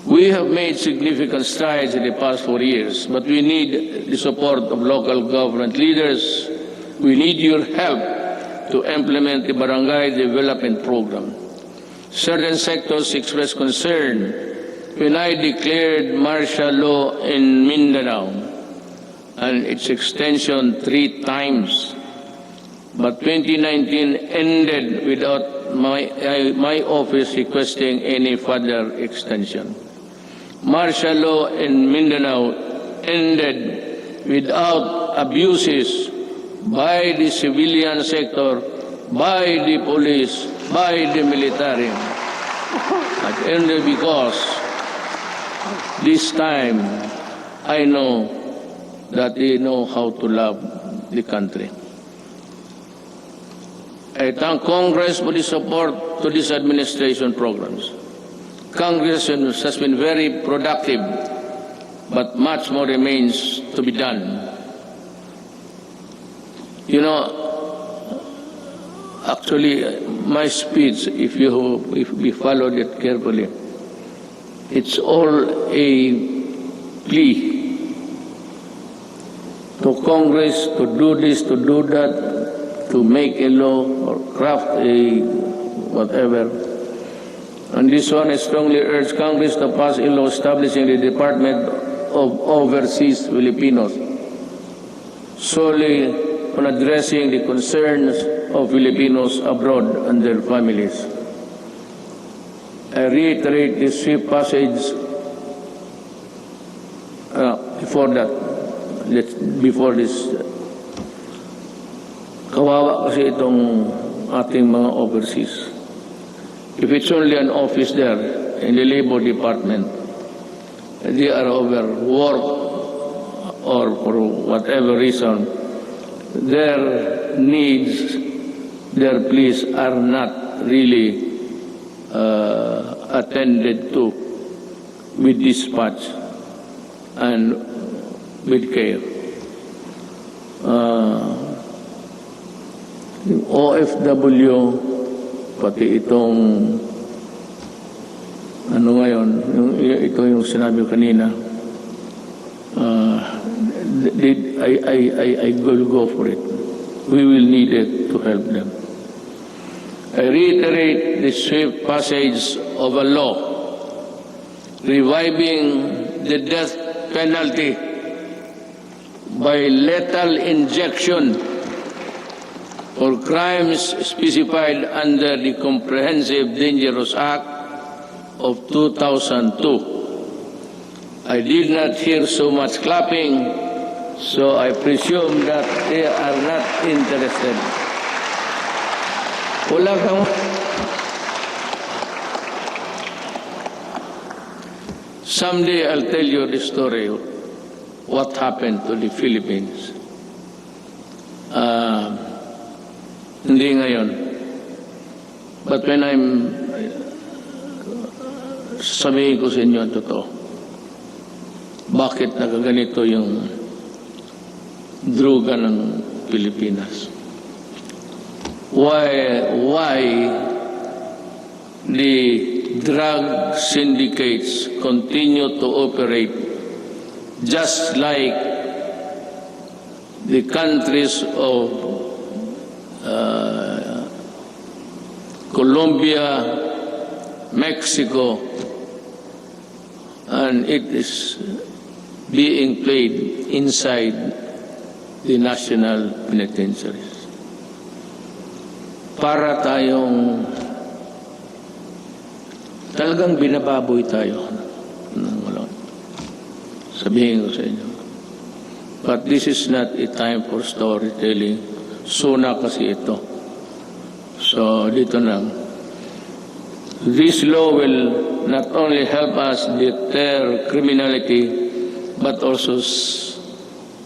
We have made significant strides in the past 4 years, but we need the support of local government leaders. We need your help to implement the barangay development program. Certain sectors expressed concern when I declared martial law in Mindanao and its extension 3 times. But 2019 ended without my office requesting any further extension. Martial law in Mindanao ended without abuses by the civilian sector, by the police, by the military. But only because this time I know that they know how to love the country. I thank Congress for the support to these administration programs. Congress has been very productive, but much more remains to be done. You know, actually, my speech, if we followed it carefully, it's all a plea to Congress to do this, to do that, to make a law or craft a whatever. And this one, I strongly urge Congress to pass a law establishing the Department of Overseas Filipinos, solely on addressing the concerns of Filipinos abroad and their families. I reiterate the swift passage before this. Kawawa kasi itong ating mga overseas. If it's only an office there in the Labor Department, they are overworked or for whatever reason, their needs, their pleas are not really attended to with dispatch and with care. Yung OFW, pati itong ano ngayon, ito yung sinabi ko kanina, I will go for it. We will need it to help them. I reiterate the swift passage of a law reviving the death penalty by lethal injection for crimes specified under the Comprehensive Dangerous Act of 2002. I did not hear so much clapping, so I presume that they are not interested. Wala kang... Someday I'll tell you the story of what happened to the Philippines. Hindi ngayon. But when sabihin ko sa inyo ang totoo, bakit nagaganito yung droga ng Pilipinas? Why the drug syndicates continue to operate just like the countries of Colombia, Mexico, and it is being played inside the national penitentiaries. Para tayong talagang binababoy tayo. Sabihin ko sa inyo. But this is not a time for storytelling. SONA kasi ito. So, dito na. This law will not only help us deter criminality, but also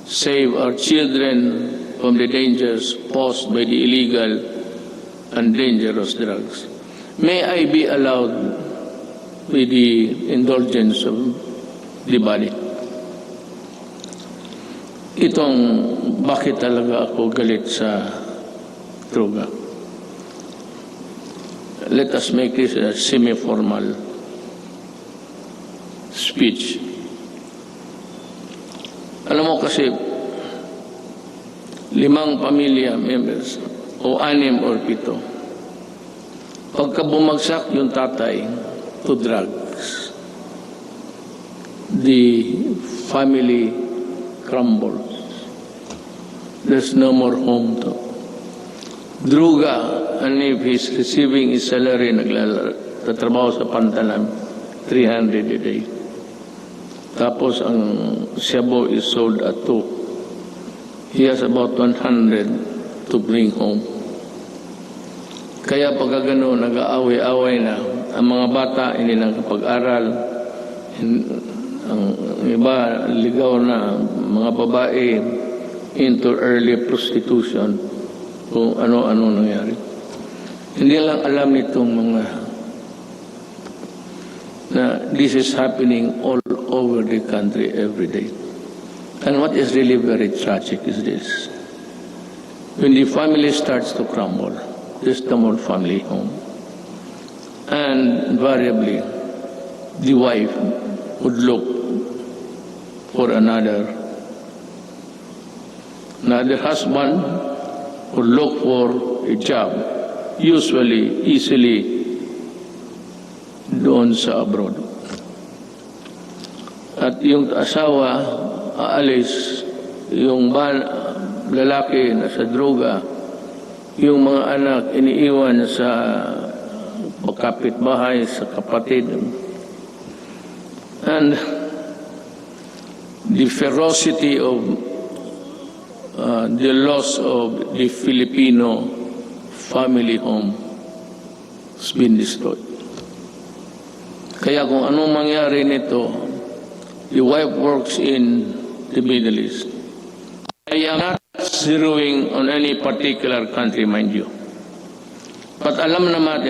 save our children from the dangers posed by the illegal and dangerous drugs. May I be allowed with the indulgence of the body? Itong bakit talaga ako galit sa droga. Let us make this a semi-formal speech. Alam mo kasi, 5 pamilya members o 6 or 7. Pagka bumagsak yung tatay to drugs, the family crumbles. There's no more home to. Druga, and if he's receiving his salary, nagtatrabaho sa pantalan, 300 a day. Tapos ang shabu is sold at 2. He has about 100 to bring home. Kaya pagka gano'n, nag-aaway-aaway na. Ang mga bata hindi nang kapag-aral. Ang iba, ligaw na mga babae into early prostitution. Kung ano-ano nangyari. Hindi lang alam nitong mga na this is happening all over the country every day. And what is really very tragic is this. When the family starts to crumble, there's no more family home. And invariably, the wife would look for another husband who look for a job, usually easily doon sa abroad. At yung asawa aalis, yung lalaki na sa droga, yung mga anak iniiwan sa kapitbahay, sa kapatid. And the ferocity of the loss of the Filipino family home has been destroyed. Kaya kung anong mangyari nito, the wife works in the Middle East. I am not zeroing on any particular country, mind you. But alam naman,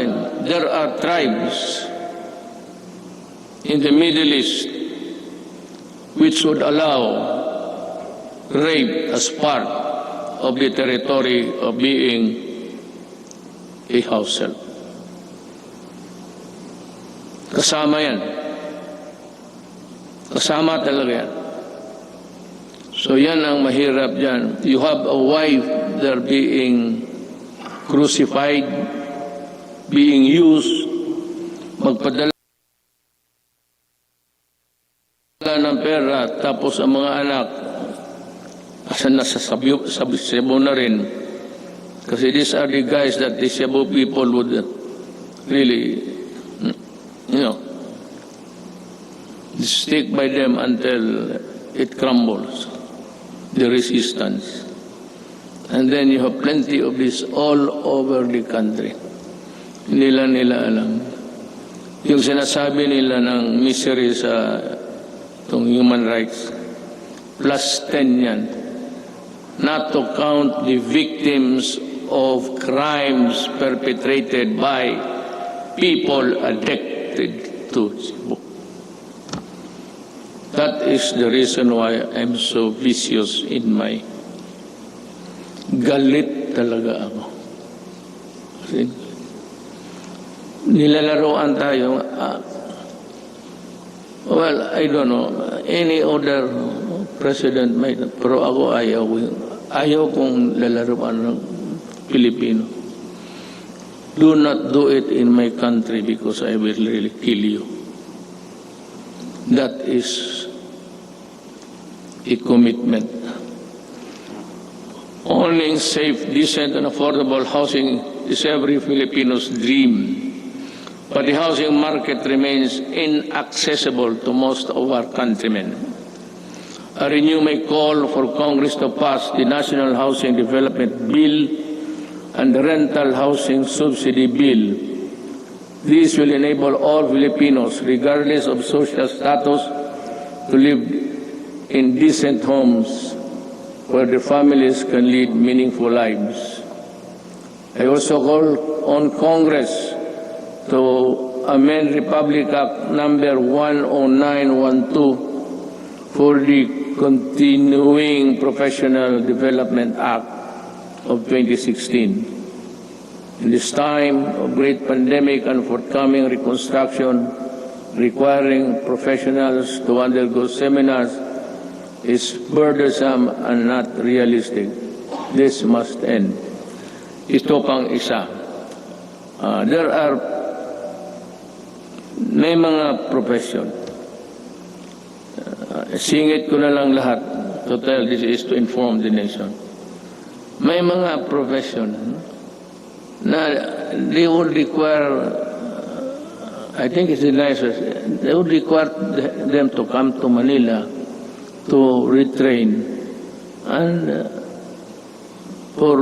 there are tribes in the Middle East which would allow rape as part of the territory of being a house help. Kasama yan. Kasama talaga yan. So yan ang mahirap dyan. You have a wife that are being crucified, being used, magpadala ng pera, tapos ang mga anak nasa Cebu na rin. Kasi these are the guys that the Cebu people would really, stick by them until it crumbles, the resistance. And then you have plenty of this all over the country. Hindi lang nila alam. Yung sinasabi nila ng misery sa itong human rights, plus 10 yan. Not to count the victims of crimes perpetrated by people addicted to Cebu. That is the reason why I'm so vicious in my galit talaga ako. Kasi nilalaroan tayo. Well, I don't know. Any other president might, pero ako ayaw kong lalaroan ng Pilipino. Do not do it in my country because I will really kill you. That is a commitment. Owning safe, decent, and affordable housing is every Filipino's dream. But the housing market remains inaccessible to most of our countrymen. I renew my call for Congress to pass the National Housing Development Bill and the Rental Housing Subsidy Bill. This will enable all Filipinos, regardless of social status, to live in decent homes where their families can lead meaningful lives. I also call on Congress to amend Republic Act number 10912 for the Continuing Professional Development Act of 2016. In this time of great pandemic and forthcoming reconstruction requiring professionals to undergo seminars is burdensome and not realistic. This must end. Ito pang isa. May mga profession. Singit ko na lang lahat to tell this is to inform the nation. May mga profession na they would require, I think it's the nicest, they would require them to come to Manila to retrain and for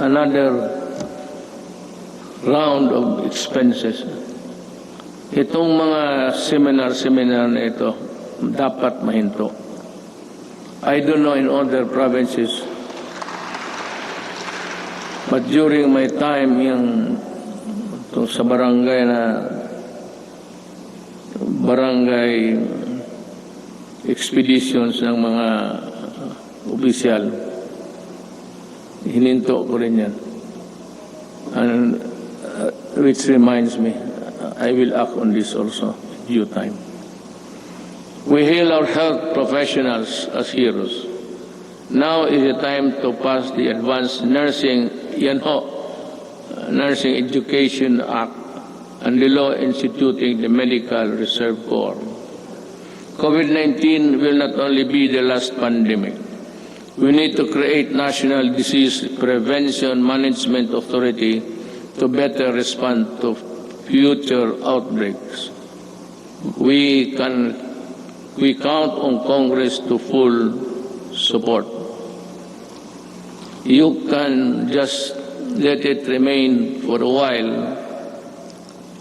another round of expenses. Itong mga seminar na ito dapat mahinto. I don't know in other provinces, but during my time sa barangay expeditions ng mga opisyal, hininto ko rin yan. And which reminds me, I will act on this also in due time. We hail our health professionals as heroes. Now is the time to pass the Advanced Nursing Nursing Education Act and the law instituting the Medical Reserve Corps. COVID-19 will not only be the last pandemic. We need to create National Disease Prevention Management Authority to better respond to future outbreaks. We count on Congress to full support. You can just let it remain for a while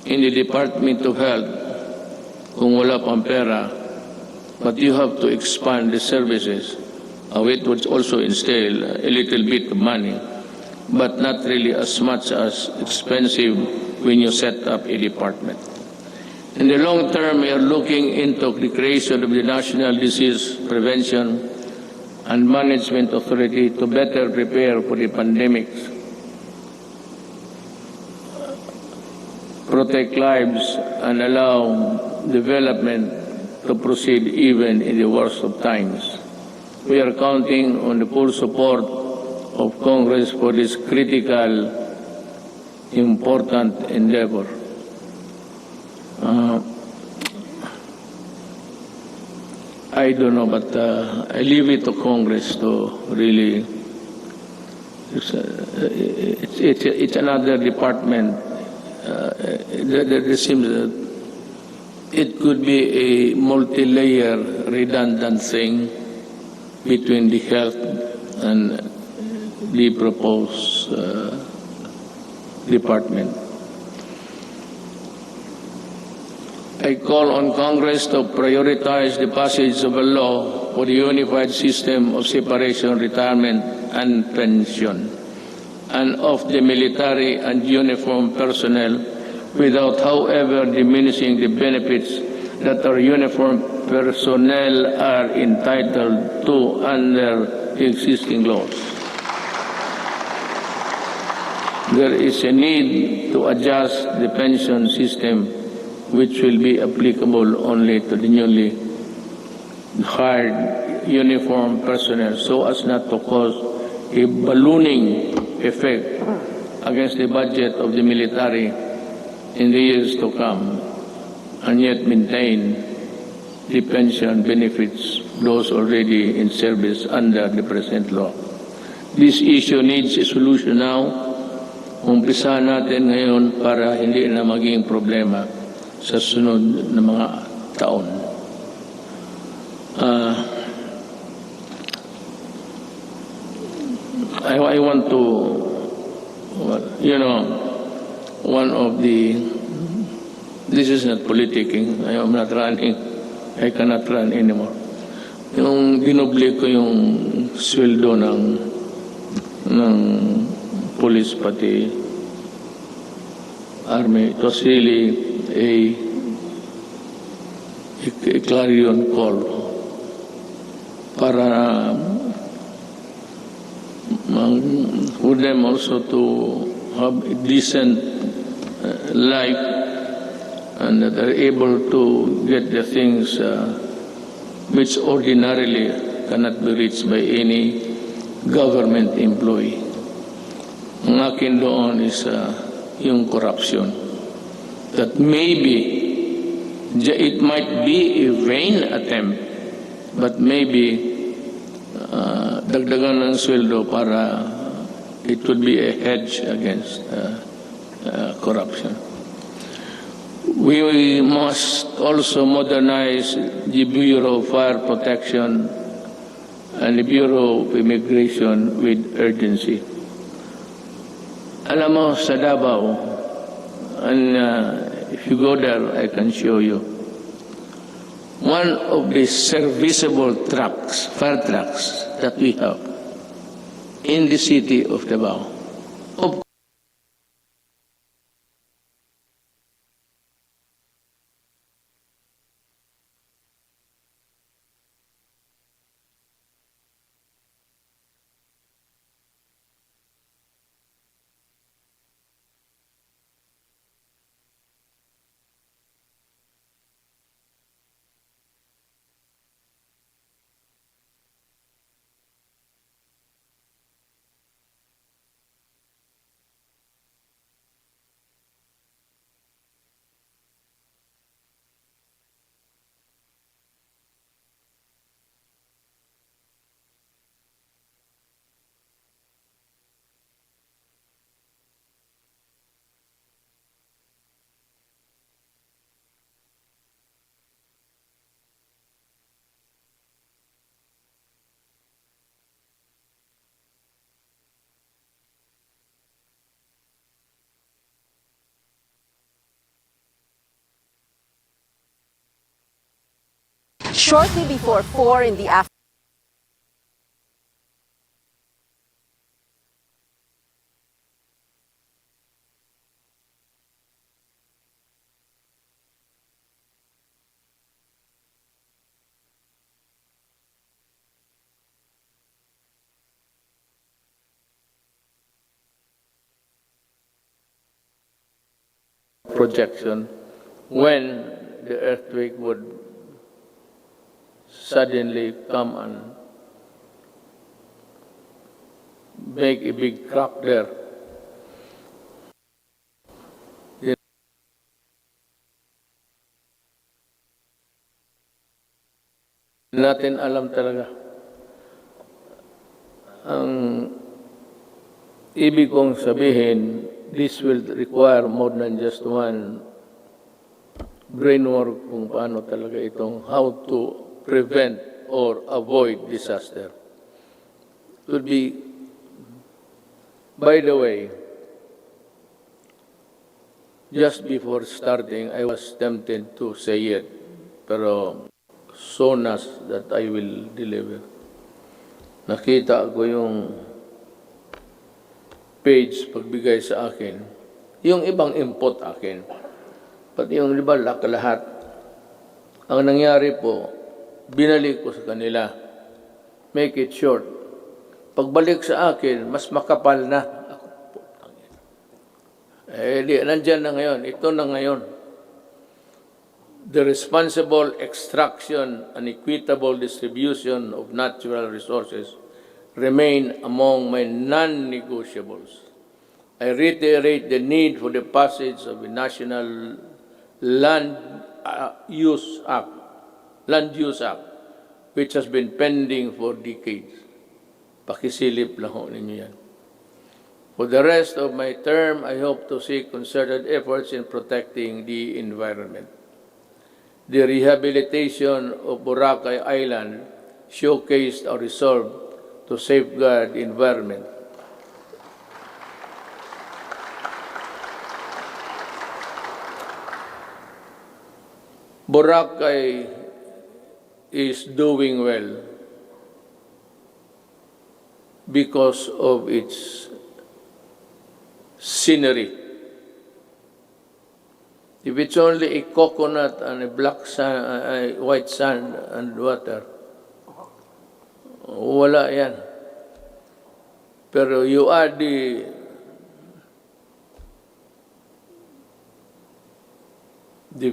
in the Department of Health kung wala pang pera, but you have to expand the services. It would also entail a little bit of money, but not really as much as expensive when you set up a department. In the long term, we are looking into the creation of the National Disease Prevention and Management Authority to better prepare for the pandemics, protect lives, and allow development to proceed even in the worst of times. We are counting on the full support of Congress for this critical, important endeavor. I don't know, but I leave it to Congress to really. It's another department. There seems that it could be a multi-layer, redundant thing between the health and the proposed department. I call on Congress to prioritize the passage of a law for the unified system of separation, retirement, and pension, and of the military and uniformed personnel, without, however, diminishing the benefits that our uniformed personnel are entitled to under existing laws. There is a need to adjust the pension system, which will be applicable only to the newly hired uniformed personnel, so as not to cause a ballooning effect against the budget of the military in the years to come, and yet maintain the pension benefits those already in service under the present law. This issue needs a solution now. Umpisa natin ngayon para hindi na maging problema sa sunod na mga taon. I want to, one of the, this is not politicking, I am not running, I cannot run anymore. Yung dinoble ko yung sweldo ng police pati army, it was really a clarion call para for them also to have a decent life and that they're able to get the things which ordinarily cannot be reached by any government employee. Ang akin doon is yung corruption. That maybe it might be a vain attempt, but maybe dagdagan ng sweldo para it would be a hedge against corruption. We must also modernize the Bureau of Fire Protection and the Bureau of Immigration with urgency. Alam mo, sa Davao, and if you go there, I can show you. One of the serviceable trucks, fire trucks that we have in the city of Davao. Shortly before 4 in the afternoon, projection when the earthquake would suddenly come and make a big crack there. Hindi natin alam talaga. Ang ibig kong sabihin, this will require more than just one brainwork kung paano talaga itong how to prevent or avoid disaster. It will be, by the way, just before starting, I was tempted to say it, pero SONAs that I will deliver. Nakita ko yung page pagbigay sa akin, yung ibang input akin, pati yung iba lahat. Ang nangyari po, binalik ko sa kanila. Make it short. Pagbalik sa akin, mas makapal na. Nandyan na ngayon. Ito na ngayon. The responsible extraction and equitable distribution of natural resources remain among my non-negotiables. I reiterate the need for the passage of a national Land Use Act, which has been pending for decades. Pakisilip lang ho ninyo yan. For the rest of my term, I hope to see concerted efforts in protecting the environment. The rehabilitation of Boracay Island showcased our resolve to safeguard the environment. Boracay is doing well because of its scenery. If it's only a coconut and a black sand, white sand and water, wala yan. Pero you add the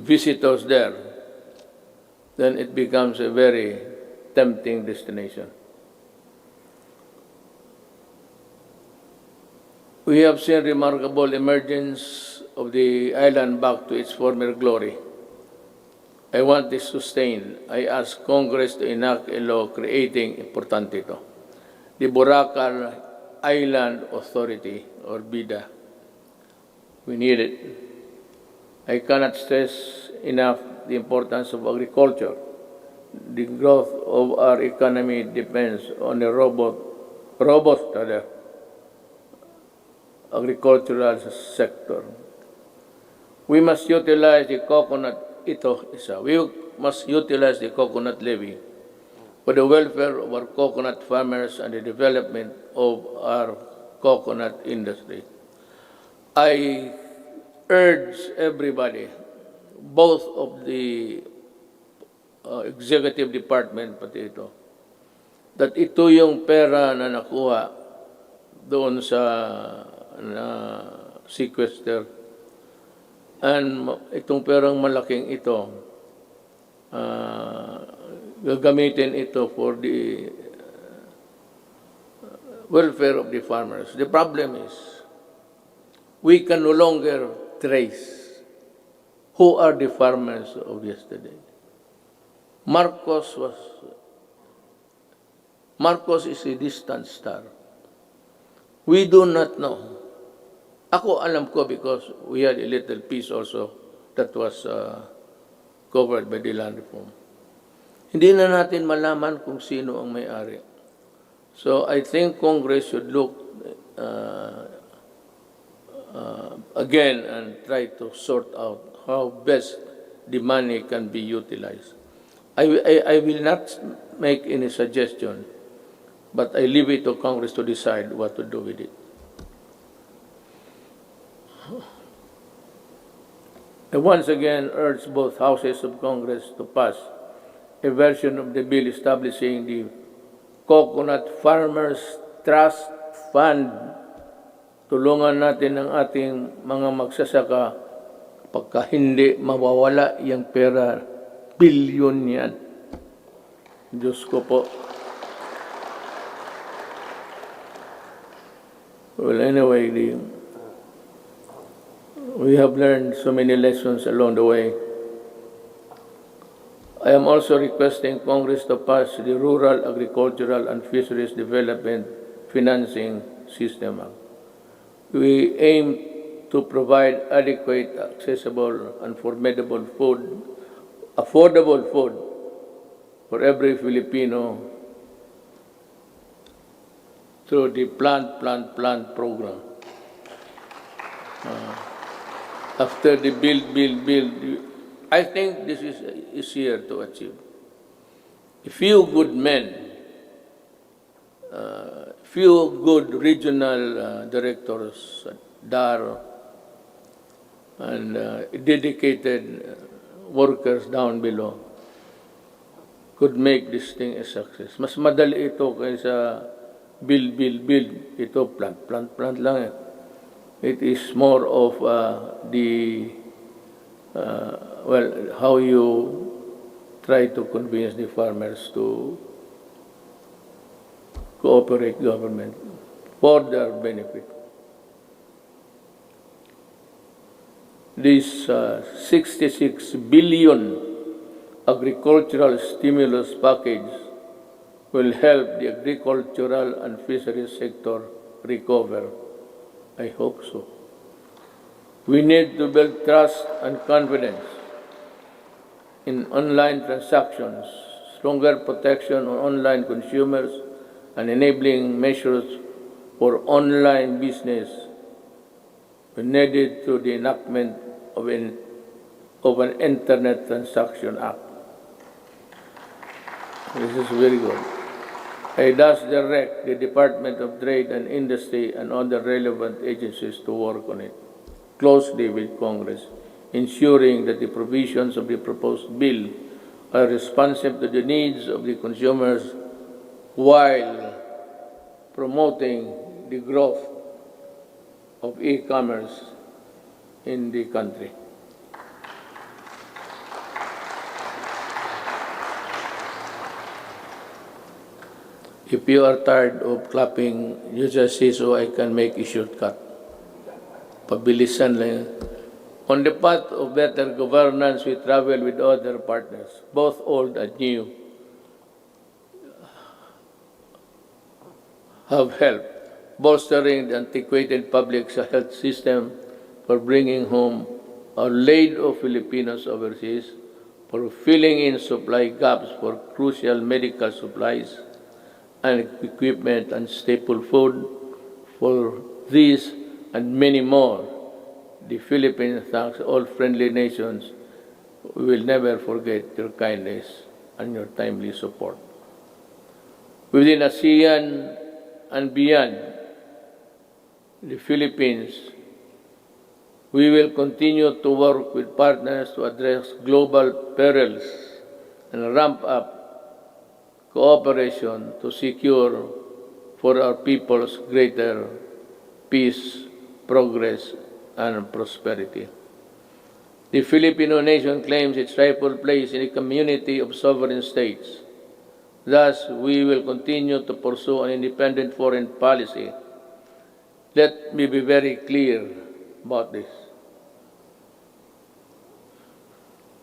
visitors there, then it becomes a very tempting destination. We have seen remarkable emergence of the island back to its former glory. I want this sustained. I ask Congress to enact a law creating, importante ito, the Boracay Island Authority, or BIDA. We need it. I cannot stress enough the importance of agriculture. The growth of our economy depends on a robust agricultural sector. We must utilize the coconut levy for the welfare of our coconut farmers and the development of our coconut industry. I urge everybody, both of the executive department, pati ito, that ito yung pera na nakuha doon sa sequester, and itong perang malaking ito, gagamitin ito for the welfare of the farmers. The problem is, we can no longer trace who are the farmers of yesterday. Marcos is a distant star. We do not know. Ako alam ko because we had a little piece also that was covered by the land reform. Hindi na natin malaman kung sino ang may-ari. So I think Congress should look again and try to sort out how best the money can be utilized. I will not make any suggestion, but I leave it to Congress to decide what to do with it. I once again urge both houses of Congress to pass a version of the bill establishing the Coconut Farmers Trust Fund. Tulungan natin ang ating mga magsasaka pagka hindi mawawala yung pera, bilyon yan. Diyos ko po. Well, anyway, we have learned so many lessons along the way. I am also requesting Congress to pass the Rural, Agricultural, and Fisheries Development Financing System Act. We aim to provide adequate, accessible, and affordable food for every Filipino through the Plant program. After the build, I think this is easier to achieve. A few good men, few good regional directors, DAR, and dedicated workers down below could make this thing a success. Mas madali ito kaysa build. Ito plant lang eh. It is more of how you try to convince the farmers to cooperate government for their benefit. This 66 billion agricultural stimulus package will help the agricultural and fisheries sector recover. I hope so. We need to build trust and confidence in online transactions, stronger protection on online consumers, and enabling measures for online business needed through the enactment of an Internet Transaction Act. This is very good. I thus direct the Department of Trade and Industry and other relevant agencies to work on it closely with Congress, ensuring that the provisions of the proposed bill are responsive to the needs of the consumers while promoting the growth of e-commerce in the country. If you are tired of clapping, you just say so I can make a shortcut. Pabilisan lang. On the path of better governance, we travel with other partners, both old and new, have helped bolstering the antiquated public health system, for bringing home our laid of Filipinos overseas, for filling in supply gaps for crucial medical supplies and equipment and staple food. For these and many more, the Philippines thanks all friendly nations. We will never forget your kindness and your timely support. Within ASEAN and beyond the Philippines, we will continue to work with partners to address global perils and ramp up cooperation to secure for our peoples greater peace, progress, and prosperity. The Filipino nation claims its rightful place in a community of sovereign states. Thus, we will continue to pursue an independent foreign policy. Let me be very clear about this.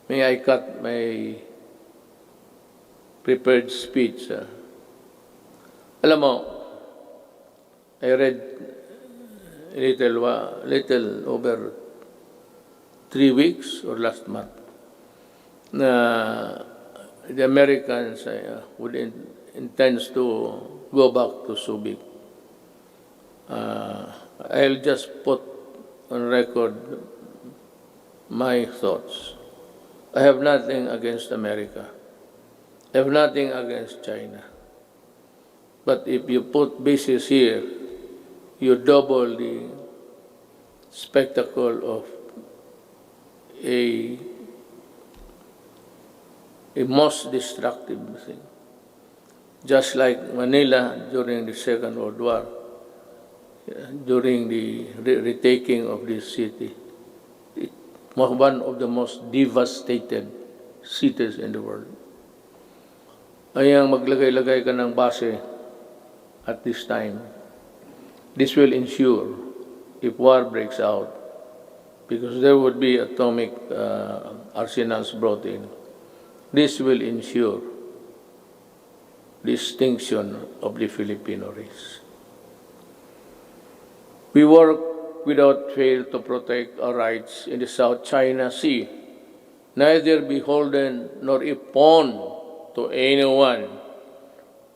May I cut my prepared speech? Alam mo, I read little over 3 weeks or last month na the Americans intends to go back to Subic. I'll just put on record my thoughts. I have nothing against America. I have nothing against China. But if you put bases here, you double the spectacle of a most destructive thing. Just like Manila during the Second World War, during the retaking of this city, one of the most devastated cities in the world. Ay ang maglagay-lagay ka ng base at this time. This will ensure if war breaks out, because there would be atomic arsenals brought in. This will ensure the extinction of the Filipino race. We work without fail to protect our rights in the South China Sea, neither beholden nor a pawn to anyone.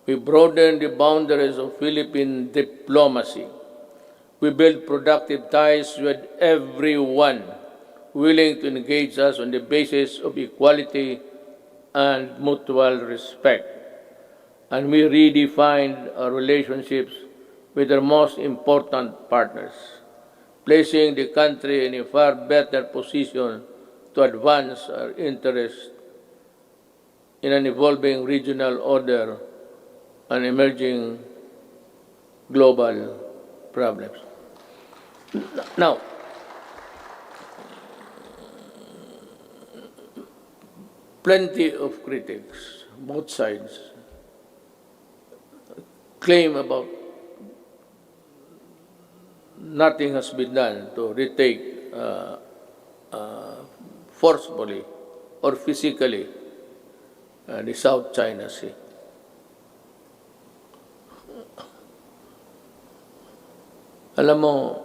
We broaden the boundaries of Philippine diplomacy. We build productive ties with everyone willing to engage us on the basis of equality and mutual respect. And we redefined our relationships with our most important partners, placing the country in a far better position to advance our interests in an evolving regional order and emerging global problems. Now, plenty of critics, both sides, claim about nothing has been done to retake forcefully or physically the South China Sea. Alam mo,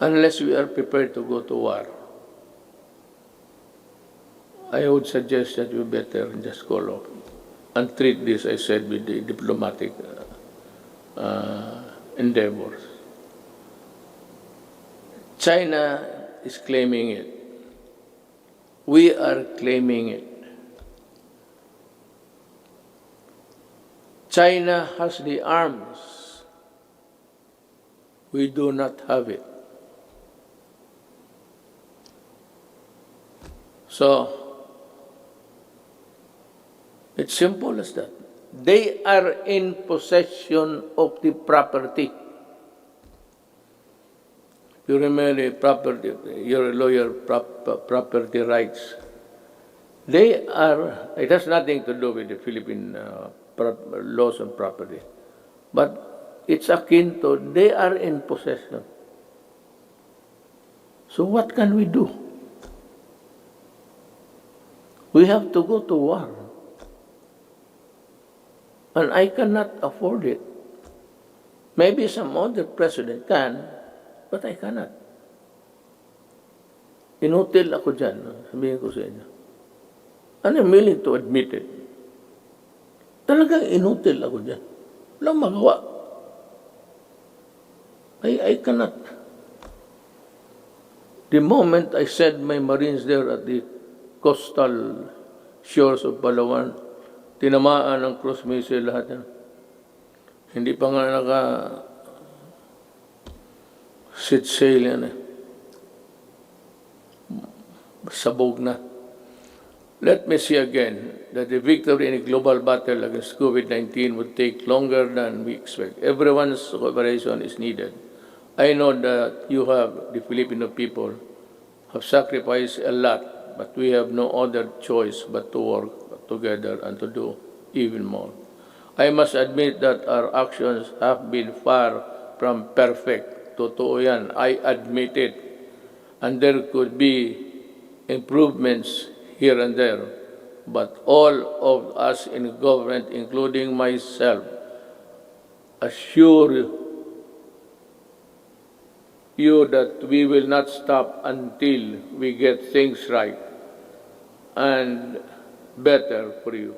unless we are prepared to go to war, I would suggest that we better just call off and treat this, I said, with the diplomatic endeavors. China is claiming it. We are claiming it. China has the arms. We do not have it. So, it's simple as that. They are in possession of the property. You remember the property, your lawyer, property rights. They are, it has nothing to do with the Philippine laws on property. But it's akin to, they are in possession. So what can we do? We have to go to war. And I cannot afford it. Maybe some other president can, but I cannot. Inutil ako dyan, sabihin ko sa inyo. And I'm willing to admit it. Talagang inutil ako dyan. Walang magawa. I cannot. The moment I sent my Marines there at the coastal shores of Palawan, tinamaan ng cruise missile lahat yan. Hindi pa nga sit sail yan eh. Sabog na. Let me see again that the victory in a global battle against COVID-19 would take longer than we expect. Everyone's cooperation is needed. I know that you have, the Filipino people, have sacrificed a lot, but we have no other choice but to work together and to do even more. I must admit that our actions have been far from perfect. Totoo yan. I admit it. And there could be improvements here and there. But all of us in government, including myself, assure you that we will not stop until we get things right and better for you.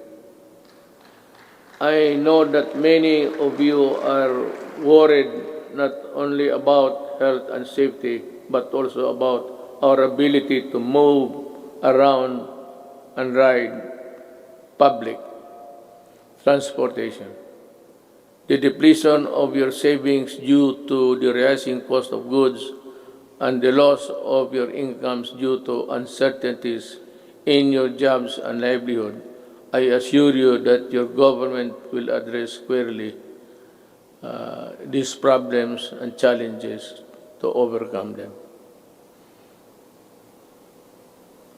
I know that many of you are worried not only about health and safety, but also about our ability to move around and ride public transportation. The depletion of your savings due to the rising cost of goods and the loss of your incomes due to uncertainties in your jobs and livelihood, I assure you that your government will address squarely these problems and challenges to overcome them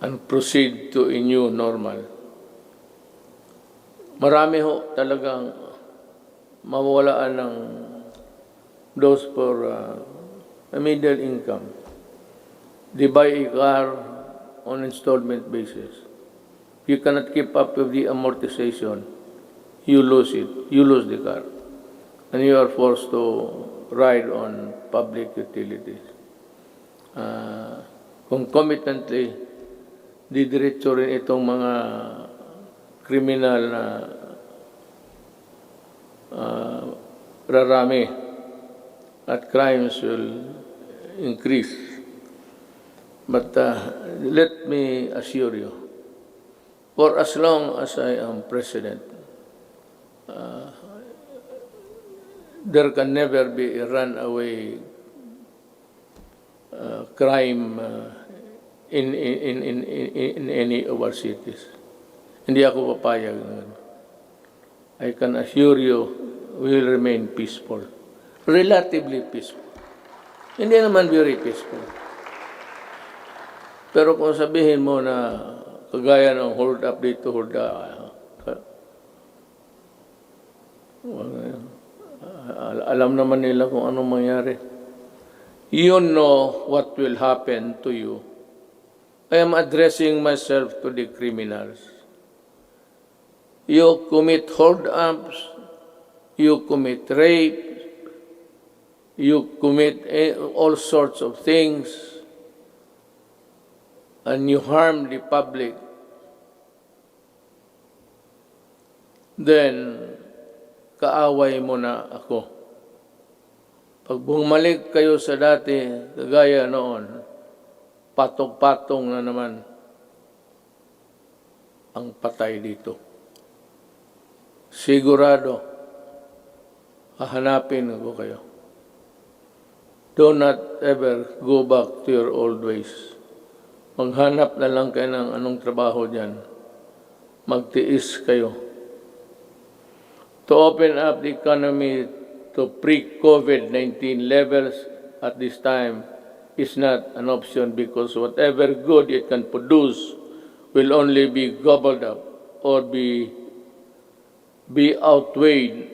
and proceed to a new normal. Marami ho talagang mawawalaan ng those for a middle income. They buy a car on installment basis. You cannot keep up with the amortization. You lose it. You lose the car. And you are forced to ride on public utilities. Concomitantly, didiretso rin itong mga kriminal na rarami at crimes will increase. But let me assure you, for as long as I am president, there can never be a runaway crime in any of our cities. Hindi ako papayag. I can assure you, we will remain peaceful. Relatively peaceful. Hindi naman very peaceful. Pero kung sabihin mo na kagaya ng hold up dito, hold up, alam naman nila kung anong mangyari. You know what will happen to you. I am addressing myself to the criminals. You commit hold-ups, you commit rape, you commit all sorts of things, and you harm the public, then kaaway mo na ako. Pag bumalik kayo sa dati, kagaya noon, patong-patong na naman ang patay dito. Sigurado, hahanapin ko kayo. Do not ever go back to your old ways. Maghanap na lang kayo ng anong trabaho dyan. Magtiis kayo. To open up the economy to pre-COVID-19 levels at this time is not an option because whatever good it can produce will only be gobbled up or be outweighed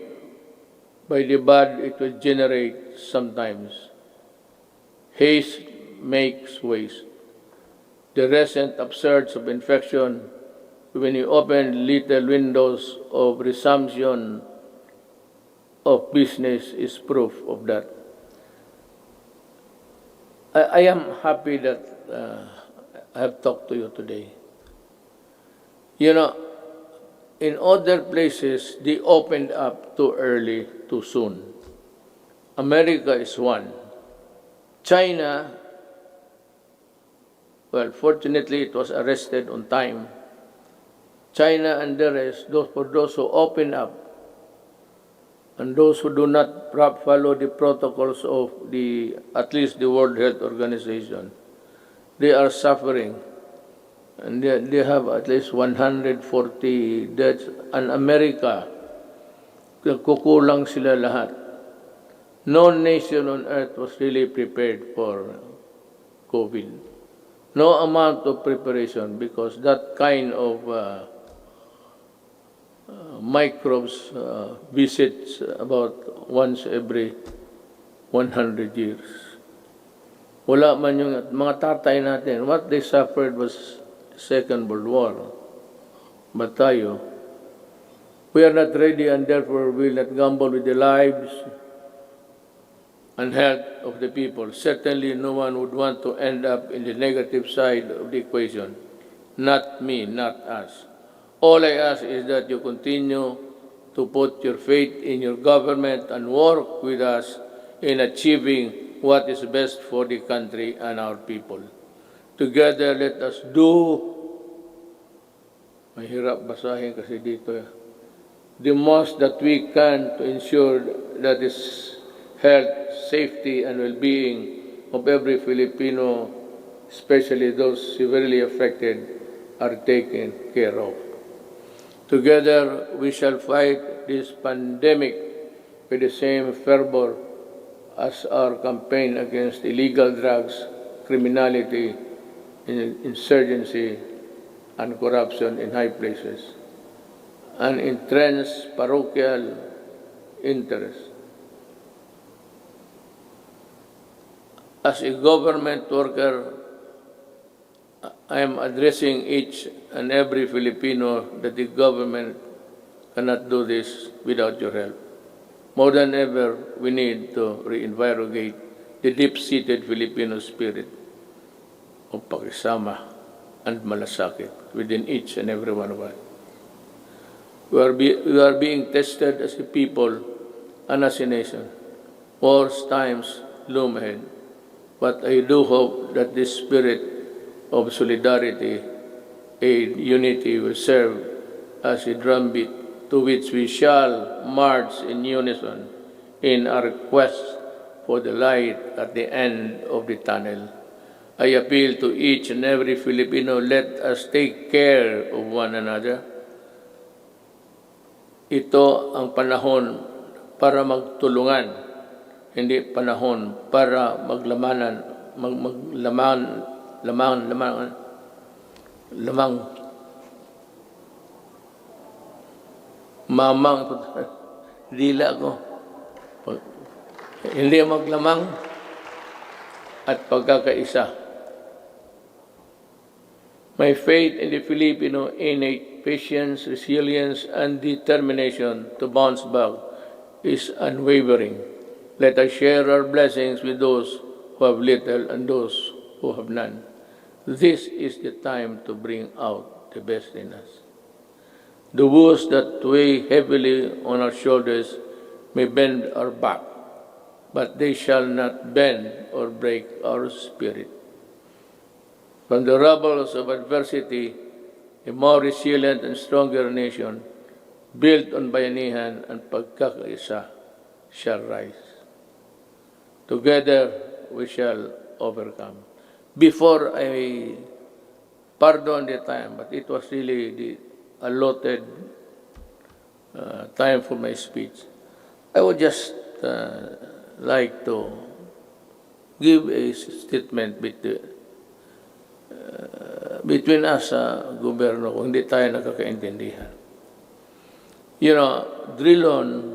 by the bad it will generate sometimes. Haste makes waste. The recent upsurge of infection, when you open little windows of resumption of business, is proof of that. I am happy that I have talked to you today. You know, in other places, they opened up too early, too soon. America is one. China, well, fortunately, it was arrested on time. China and the rest, for those who open up, and those who do not follow the protocols of at least the World Health Organization, they are suffering. And they have at least 140 deaths. And America, kukulang sila lahat. No nation on earth was really prepared for COVID. No amount of preparation because that kind of microbes visits about once every 100 years. Wala man yung mga tatay natin. What they suffered was Second World War. But tayo, we are not ready and therefore we will not gamble with the lives and health of the people. Certainly no one would want to end up in the negative side of the equation. Not me, not us. All I ask is that you continue to put your faith in your government and work with us in achieving what is best for the country and our people. Together, let us do Mahirap basahin kasi dito. The most that we can to ensure that is health, safety, and well-being of every Filipino, especially those severely affected, are taken care of. Together, we shall fight this pandemic with the same fervor as our campaign against illegal drugs, criminality, insurgency, and corruption in high places, and entrenched parochial interests. As a government worker, I am addressing each and every Filipino that the government cannot do this without your help. More than ever, we need to reinvigorate the deep-seated Filipino spirit of pakisama and malasakit within each and every one of us. We are being tested as a people and as a nation. Worse times loom ahead. But I do hope that this spirit of solidarity and unity will serve as a drumbeat to which we shall march in unison in our quest for the light at the end of the tunnel. I appeal to each and every Filipino, let us take care of one another. Ito ang panahon para magtulungan, hindi panahon para mamang dila ko. Hindi maglamang at pagkakaisa. My faith in the Filipino innate patience, resilience, and determination to bounce back is unwavering. Let us share our blessings with those who have little and those who have none. This is the time to bring out the best in us. The woes that weigh heavily on our shoulders may bend our back, but they shall not bend or break our spirit. From the rubbles of adversity, a more resilient and stronger nation, built on bayanihan and pagkakaisa, shall rise. Together, we shall overcome. Before I pardon the time, but it was really the allotted time for my speech, I would just like to give a statement between us sa gobyerno kung hindi tayo nakakaintindihan. You know, Drilon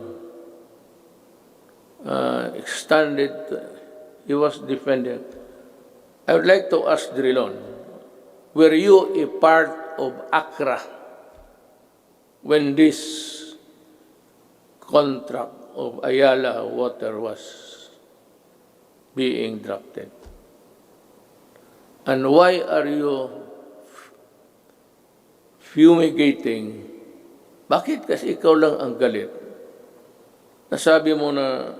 extended, he was defended. I would like to ask Drilon, were you a part of ACRA when this contract of Ayala Water was being drafted? And why are you fumigating? Bakit kasi ikaw lang ang galit? Nasabi mo na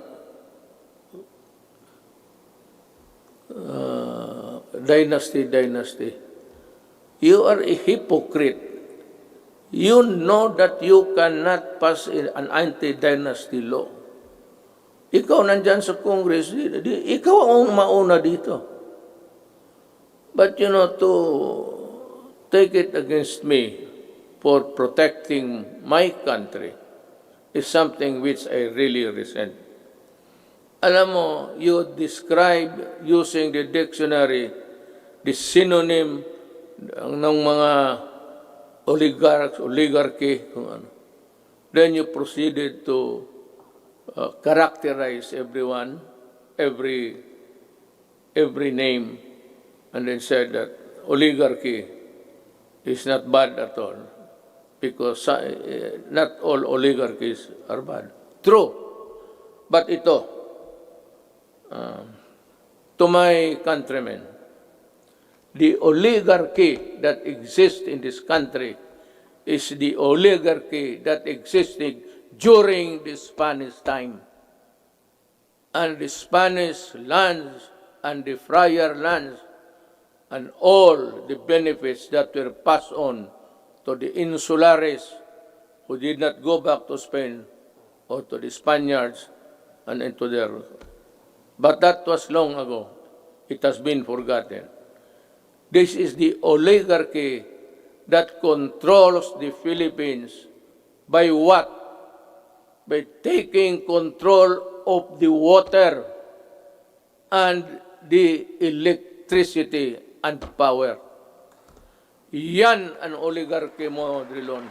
dynasty. You are a hypocrite. You know that you cannot pass an anti-dynasty law. Ikaw nandyan sa Congress, ikaw ang mauna dito. But you know, to take it against me for protecting my country is something which I really resent. Alam mo, you describe using the dictionary the synonym ng mga oligarchy, kung ano. Then you proceeded to characterize everyone, every name, and then said that oligarchy is not bad at all, because not all oligarchies are bad. True. But ito, to my countrymen, the oligarchy that exists in this country is the oligarchy that existed during the Spanish time. And the Spanish lands and the friar lands and all the benefits that were passed on to the insulares who did not go back to Spain, or to the Spaniards and into their... But that was long ago. It has been forgotten. This is the oligarchy that controls the Philippines. By what? By taking control of the water and the electricity and power. Yan ang oligarchy mo, Drilon.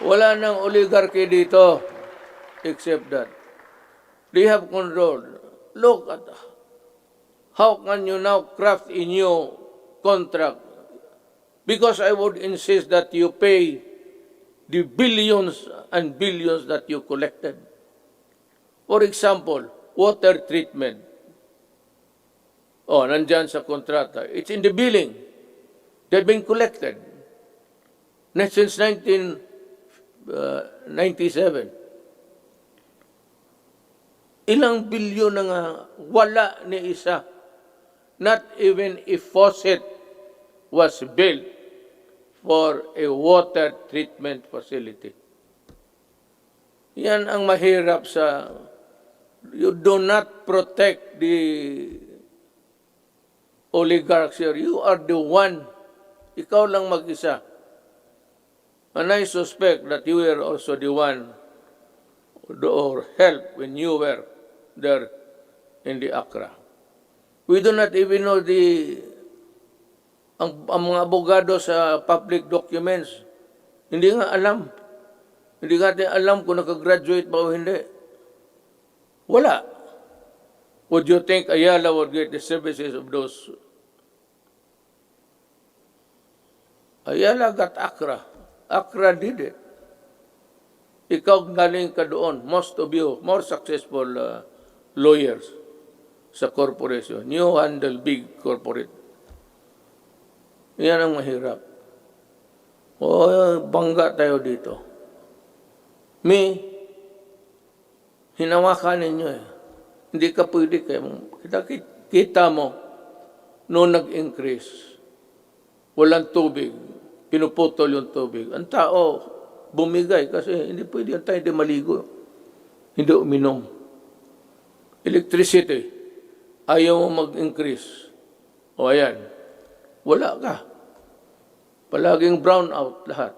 Wala nang oligarchy dito except that they have control. Look at how can you now craft a new contract? Because I would insist that you pay the billions and billions that you collected. For example, water treatment. Oh, nandyan sa kontrata. It's in the billing. They've been collected. Since 1997. Ilang bilyon na nga wala ni isa. Not even a faucet was built for a water treatment facility. Yan ang mahirap sa... You do not protect the oligarchs here. You are the one. Ikaw lang mag-isa. And I suspect that you were also the one or help when you were there in the Accra. We do not even know ang mga abogado sa public documents. Hindi nga alam. Hindi natin alam kung nakagraduate ba o hindi. Wala. Would you think Ayala would get the services of those? Ayala got Accra. Accra did it. Ikaw galing ka doon. Most of you, more successful lawyers sa corporation. You handle big corporate. Yan ang mahirap. O, bangga tayo dito. Hinawakan ninyo eh. Hindi ka pwede kayo. Kita mo, noong nag-increase, walang tubig, pinuputol yung tubig. Ang tao, bumigay kasi hindi pwede yung tayo hindi maligo. Hindi uminom. Electricity, ayaw mo mag-increase. O ayan, wala ka. Palaging brown out lahat.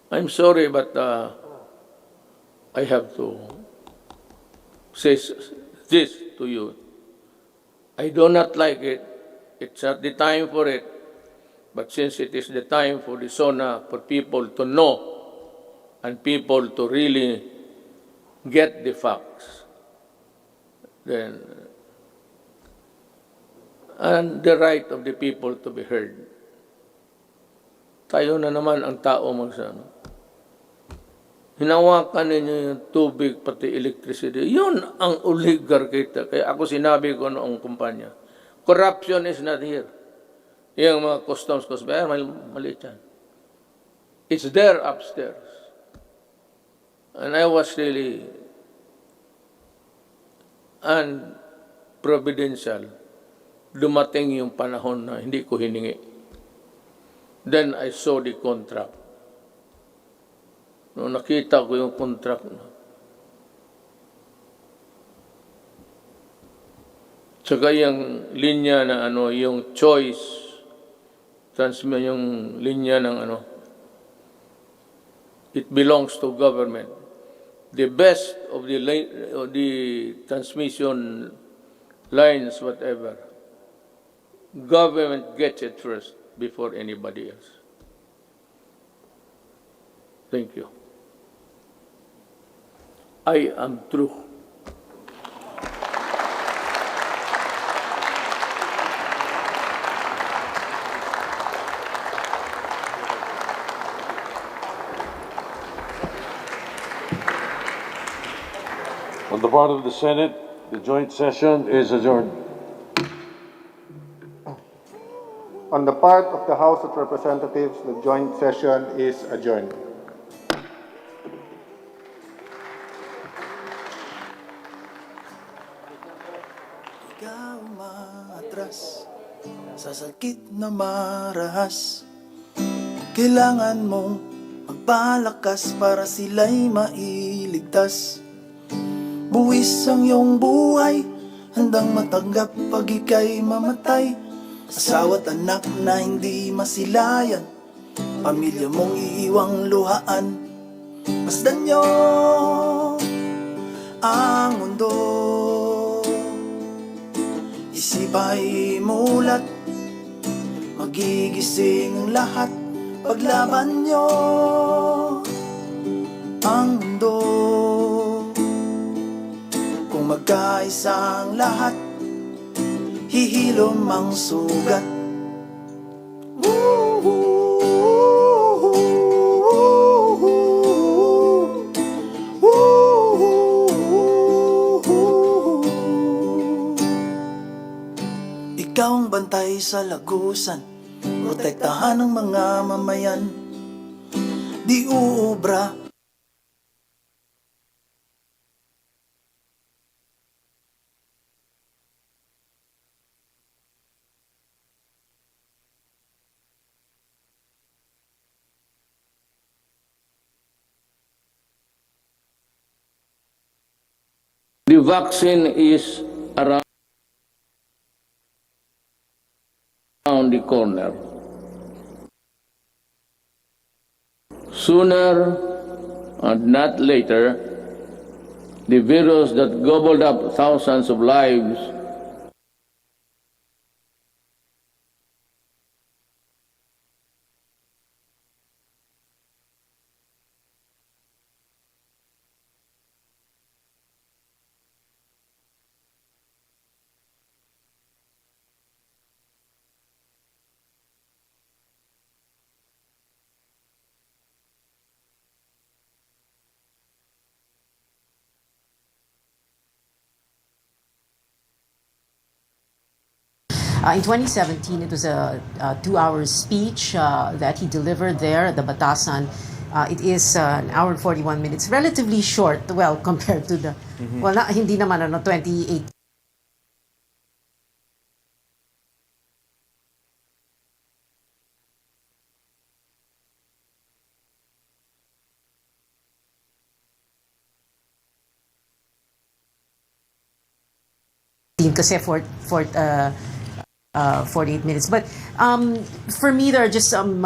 I'm sorry, but I have to say this to you. I do not like it. It's not the time for it. But since it is the time for the SONA, for people to know and people to really get the facts, then, and the right of the people to be heard. Tayo na naman ang tao magsano. Hinawakan ninyo yung tubig, pati electricity. Yun ang oligarchy. Kaya ako sinabi ko noong kumpanya, corruption is not here. Yung mga customs, maliit yan. It's there upstairs. And I was really unprovidential. Dumating yung panahon na hindi ko hiningi. Then I saw the contract. Nung nakita ko yung contract na, tsaka yung linya na yung choice, yung linya ng it belongs to government. The best of the transmission lines, whatever, government gets it first before anybody else. Thank you. I am true. On the part of the Senate, the joint session is adjourned. On the part of the House of Representatives, the joint session is adjourned. sakit na marahas. Kailangan mong magpalakas para sila'y mailigtas. Buwis ang iyong buhay, handang matanggap pag ika'y mamatay. Asawa't anak na hindi masilayan, pamilya mong iiwang luhaan. Masdan niyo ang mundo, isip ay mulat, magigising ang lahat. Paglaban niyo ang mundo, kung magkaisa ang lahat, hihilom ang sugat. Ikaw ang bantay sa lagusan, protektahan ng mga mamayan, di uubra. The vaccine is around the corner. Sooner and not later, the virus that gobbled up thousands of lives In 2017, it was a 2-hour speech that he delivered there at the Batasan. It is an hour and 41 minutes, relatively short, well, compared to the, well, hindi naman, 28. Kasi for 48 minutes. But for me, there are just some